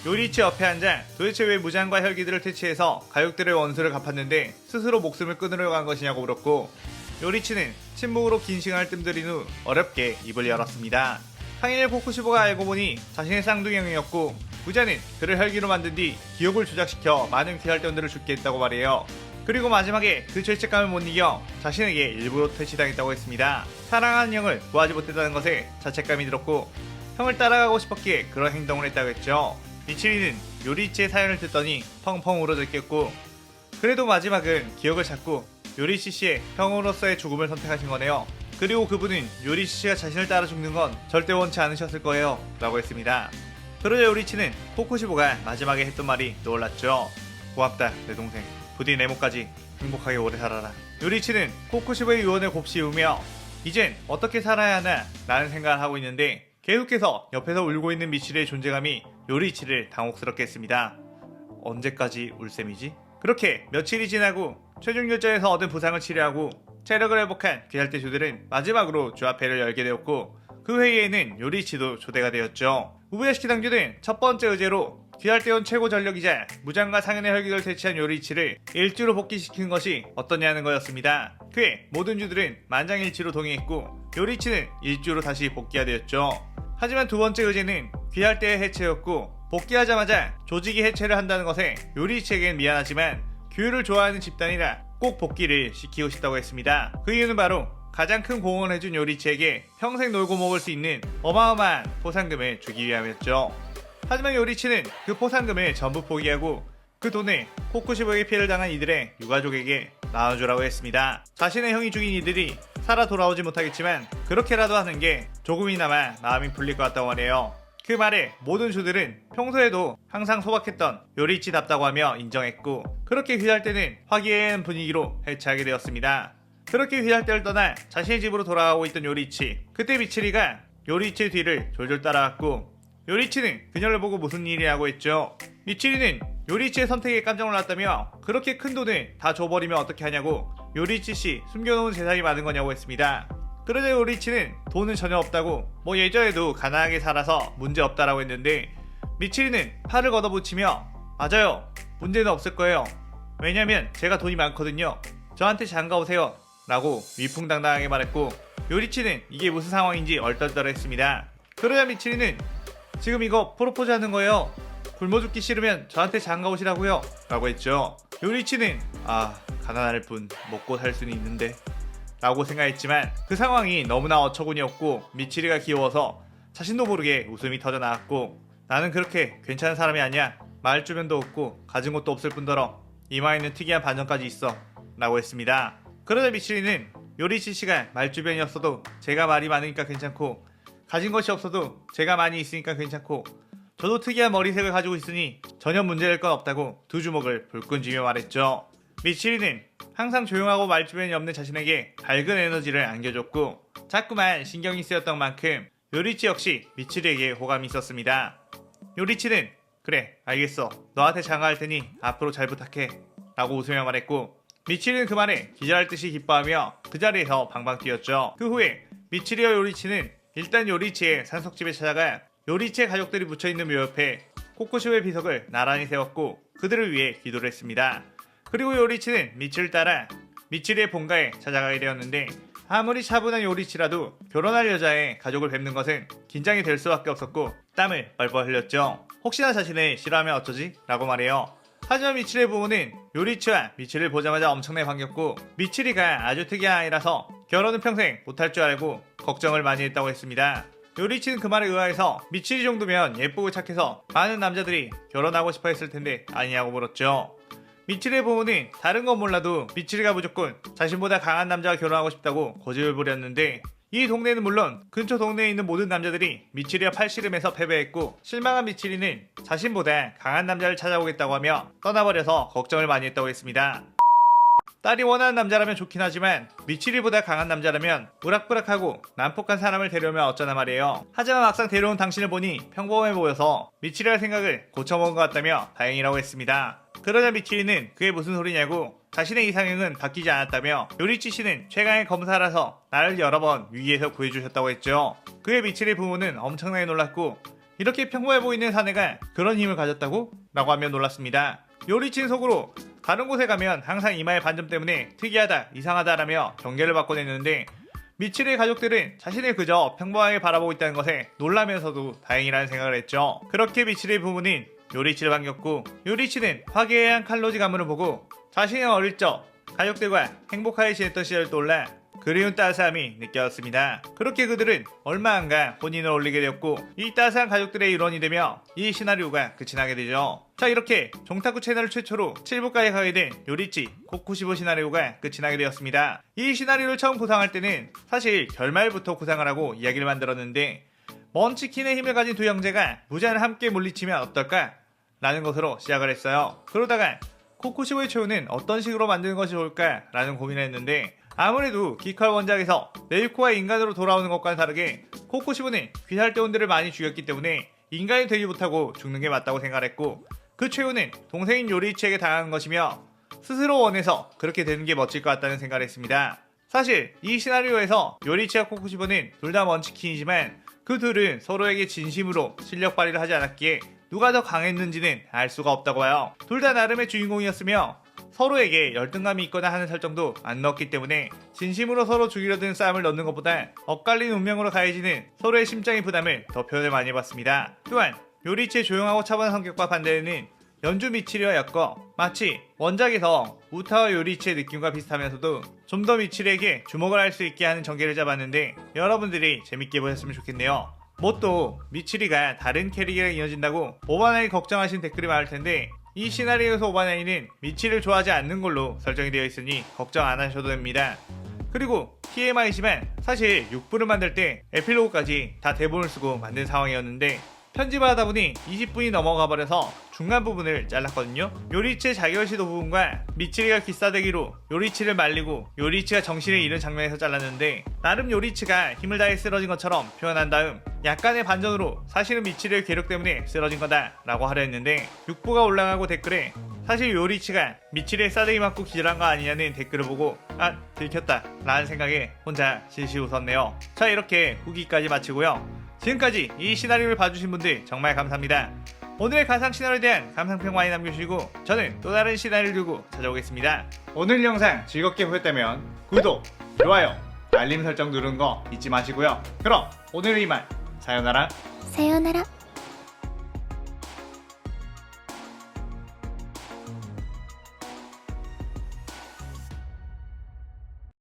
요리치 옆에 앉아 도대체 왜 무장과 혈기들을 퇴치해서 가족들의 원수를 갚았는데 스스로 목숨을 끊으려고 한 것이냐고 물었고, 요리치는 침묵으로 긴 시간을 뜸들인 후 어렵게 입을 열었습니다. 상인의 코코시보가 알고 보니 자신의 쌍둥이 형이었고, 부자는 그를 혈기로 만든 뒤 기억을 조작시켜 많은 귀할대원들을 죽게 했다고 말해요. 그리고 마지막에 그 죄책감을 못 이겨 자신에게 일부러 퇴치당했다고 했습니다. 사랑하는 형을 구하지 못했다는 것에 자책감이 들었고, 형을 따라가고 싶었기에 그런 행동을 했다고 했죠. 미치리는 요리치의 사연을 듣더니 펑펑 울어졌겠고, 그래도 마지막은 기억을 찾고 요리치 씨의 형으로서의 죽음을 선택하신 거네요. 그리고 그분은 요리치 씨가 자신을 따라 죽는 건 절대 원치 않으셨을 거예요 라고 했습니다. 그러자 요리치는 코코시보가 마지막에 했던 말이 떠올랐죠. 고맙다 내 동생, 부디 내 목까지 행복하게 오래 살아라. 요리치는 코코시보의 유언을 곱씹으며 이젠 어떻게 살아야 하나 라는 생각을 하고 있는데, 계속해서 옆에서 울고 있는 미치리의 존재감이 요리치를 당혹스럽게 했습니다. 언제까지 울 셈이지? 그렇게 며칠이 지나고 최종 결전에서 얻은 부상을 치료하고 체력을 회복한 귀할대 주들은 마지막으로 주합회를 열게 되었고, 그 회의에는 요리치도 초대가 되었죠. 우부야시키 당주는 첫 번째 의제로 귀할대원 최고 전력이자 무장과 상인의 혈기를 퇴치한 요리치를 일주로 복귀시키는 것이 어떠냐는 거였습니다. 그에 모든 주들은 만장일치로 동의했고, 요리치는 일주로 다시 복귀가 되었죠. 하지만 두 번째 의제는 귀할대의 해체였고, 복귀하자마자 조직이 해체를 한다는 것에 요리치에겐 미안하지만 규율을 좋아하는 집단이라 꼭 복귀를 시키고 싶다고 했습니다. 그 이유는 바로 가장 큰 공헌을 해준 요리치에게 평생 놀고 먹을 수 있는 어마어마한 포상금을 주기 위함이었죠. 하지만 요리치는 그 포상금을 전부 포기하고 그 돈을 코코시보에게 피해를 당한 이들의 유가족에게 나눠주라고 했습니다. 자신의 형이 죽인 이들이 살아 돌아오지 못하겠지만 그렇게라도 하는 게 조금이나마 마음이 풀릴 것 같다고 하네요. 그 말에 모든 주들은 평소에도 항상 소박했던 요리치답다고 하며 인정했고, 그렇게 귀할대는 화기애애한 분위기로 해체하게 되었습니다. 그렇게 귀할대를 떠나 자신의 집으로 돌아가고 있던 요리치, 그때 미치리가 요리치의 뒤를 졸졸 따라왔고, 요리치는 그녀를 보고 무슨 일이라고 했죠. 미치리는 요리치의 선택에 깜짝 놀랐다며 그렇게 큰 돈을 다 줘버리면 어떻게 하냐고 요리치씨 숨겨놓은 재산이 많은 거냐고 했습니다. 그러자 요리치는 돈은 전혀 없다고, 예전에도 가난하게 살아서 문제없다라고 했는데, 미치리는 팔을 걷어붙이며 맞아요, 문제는 없을 거예요. 왜냐면 제가 돈이 많거든요. 저한테 장가오세요 라고 위풍당당하게 말했고, 요리치는 이게 무슨 상황인지 얼떨떨했습니다. 그러자 미치리는 지금 이거 프로포즈 하는 거예요. 굶어 죽기 싫으면 저한테 장가오시라고요 라고 했죠. 요리치는 가난할 뿐 먹고 살 수는 있는데 라고 생각했지만 그 상황이 너무나 어처구니없고 미치리가 귀여워서 자신도 모르게 웃음이 터져 나왔고, 나는 그렇게 괜찮은 사람이 아니야. 말주변도 없고 가진 것도 없을 뿐더러 이마에 있는 특이한 반전까지 있어 라고 했습니다. 그러자 미치리는 요리치 씨가 말주변이었어도 제가 말이 많으니까 괜찮고, 가진 것이 없어도 제가 많이 있으니까 괜찮고, 저도 특이한 머리색을 가지고 있으니 전혀 문제될 건 없다고 두 주먹을 불끈 쥐며 말했죠. 미치리는 항상 조용하고 말주변이 없는 자신에게 밝은 에너지를 안겨줬고, 자꾸만 신경이 쓰였던 만큼 요리치 역시 미치리에게 호감이 있었습니다. 요리치는 그래 알겠어, 너한테 장가할 테니 앞으로 잘 부탁해 라고 웃으며 말했고, 미치리는 그 말에 기절할 듯이 기뻐하며 그 자리에서 방방 뛰었죠. 그 후에 미치리와 요리치는 일단 요리치의 산속집에 찾아가 요리치의 가족들이 묻혀있는 묘 옆에 코코시오의 비석을 나란히 세웠고 그들을 위해 기도를 했습니다. 그리고 요리치는 미치를 따라 미치리의 본가에 찾아가게 되었는데, 아무리 차분한 요리치라도 결혼할 여자의 가족을 뵙는 것은 긴장이 될 수밖에 없었고 땀을 뻘뻘 흘렸죠. 혹시나 자신을 싫어하면 어쩌지? 라고 말해요. 하지만 미치리의 부모는 요리치와 미치리를 보자마자 엄청나게 반겼고, 미치리가 아주 특이한 아이라서 결혼은 평생 못할 줄 알고 걱정을 많이 했다고 했습니다. 요리치는 그 말에 의아해서 미치리 정도면 예쁘고 착해서 많은 남자들이 결혼하고 싶어 했을 텐데 아니냐고 물었죠. 미치리의 부모는 다른 건 몰라도 미치리가 무조건 자신보다 강한 남자와 결혼하고 싶다고 고집을 부렸는데, 이 동네는 물론 근처 동네에 있는 모든 남자들이 미치리와 팔씨름해서 패배했고, 실망한 미치리는 자신보다 강한 남자를 찾아오겠다고 하며 떠나버려서 걱정을 많이 했다고 했습니다. 딸이 원하는 남자라면 좋긴 하지만 미치리보다 강한 남자라면 우락부락하고 난폭한 사람을 데려오면 어쩌나 말이에요. 하지만 막상 데려온 당신을 보니 평범해 보여서 미치리의 생각을 고쳐먹은 것 같다며 다행이라고 했습니다. 그러자 미치리는 그게 무슨 소리냐고 자신의 이상형은 바뀌지 않았다며, 요리치 씨는 최강의 검사라서 나를 여러 번 위기에서 구해주셨다고 했죠. 그의 미치리 부모는 엄청나게 놀랐고, 이렇게 평범해 보이는 사내가 그런 힘을 가졌다고? 라고 하며 놀랐습니다. 요리치는 속으로 다른 곳에 가면 항상 이마의 반점 때문에 특이하다, 이상하다라며 경계를 받곤 했는데, 미치리의 가족들은 자신을 그저 평범하게 바라보고 있다는 것에 놀라면서도 다행이라는 생각을 했죠. 그렇게 미치리의 부모는 요리치를 반겼고, 요리치는 화기애애한 칼로지 가문을 보고 자신의 어릴 적 가족들과 행복하게 지냈던 시절을 떠올라 그리운 따스함이 느껴졌습니다. 그렇게 그들은 얼마 안 가 혼인을 올리게 되었고, 이 따스한 가족들의 일원이 되며 이 시나리오가 끝이 나게 되죠. 자, 이렇게 종타쿠 채널 최초로 7부까지 가게 된 요리치 코쿠시보 시나리오가 끝이 나게 되었습니다. 이 시나리오를 처음 구상할 때는 사실 결말부터 구상을 하고 이야기를 만들었는데, 먼치킨의 힘을 가진 두 형제가 무자를 함께 물리치면 어떨까? 라는 것으로 시작을 했어요. 그러다가 코쿠시보의 최후는 어떤 식으로 만드는 것이 좋을까? 라는 고민을 했는데, 아무래도 기컬 원작에서 네유코가 인간으로 돌아오는 것과는 다르게 코쿠시보는 귀살대원들을 많이 죽였기 때문에 인간이 되지 못하고 죽는 게 맞다고 생각했고, 그 최후는 동생인 요리치에게 당하는 것이며 스스로 원해서 그렇게 되는 게 멋질 것 같다는 생각을 했습니다. 사실 이 시나리오에서 요리치와 코쿠시보는 둘 다 먼치킨이지만 그 둘은 서로에게 진심으로 실력 발휘를 하지 않았기에 누가 더 강했는지는 알 수가 없다고 봐요. 둘 다 나름의 주인공이었으며 서로에게 열등감이 있거나 하는 설정도 안 넣었기 때문에 진심으로 서로 죽이려 드는 싸움을 넣는 것보다 엇갈린 운명으로 가해지는 서로의 심장의 부담을 더 표현을 많이 해봤습니다. 또한 요리치의 조용하고 차분한 성격과 반대는 연주 미치리와 엮어 마치 원작에서 우타와 요리치의 느낌과 비슷하면서도 좀 더 미치리에게 주목을 할 수 있게 하는 전개를 잡았는데, 여러분들이 재밌게 보셨으면 좋겠네요. 뭐 또 미치리가 다른 캐릭이랑 이어진다고 오바나이 걱정하신 댓글이 많을 텐데, 이 시나리오에서 오바나이는 미치를 좋아하지 않는 걸로 설정이 되어 있으니 걱정 안 하셔도 됩니다. 그리고 TMI지만 사실 6부를 만들 때 에필로그까지 다 대본을 쓰고 만든 상황이었는데, 편집을 하다 보니 20분이 넘어가 버려서 중간 부분을 잘랐거든요. 요리치의 자결시도 부분과 미치리가 기싸대기로 요리치를 말리고 요리치가 정신을 잃은 장면에서 잘랐는데, 나름 요리치가 힘을 다해 쓰러진 것처럼 표현한 다음 약간의 반전으로 사실은 미치리의 괴력 때문에 쓰러진 거다 라고 하려 했는데, 6부가 올라가고 댓글에 사실 요리치가 미치리의 싸대기 맞고 기절한 거 아니냐는 댓글을 보고 들켰다 라는 생각에 혼자 실실 웃었네요. 자, 이렇게 후기까지 마치고요. 지금까지 이 시나리오를 봐주신 분들 정말 감사합니다. 오늘의 가상 시나리오에 대한 감상평 많이 남겨주시고 저는 또 다른 시나리오를 들고 찾아오겠습니다. 오늘 영상 즐겁게 보셨다면 구독, 좋아요, 알림 설정 누르는 거 잊지 마시고요. 그럼 오늘은 이만 사요나라.さようなら。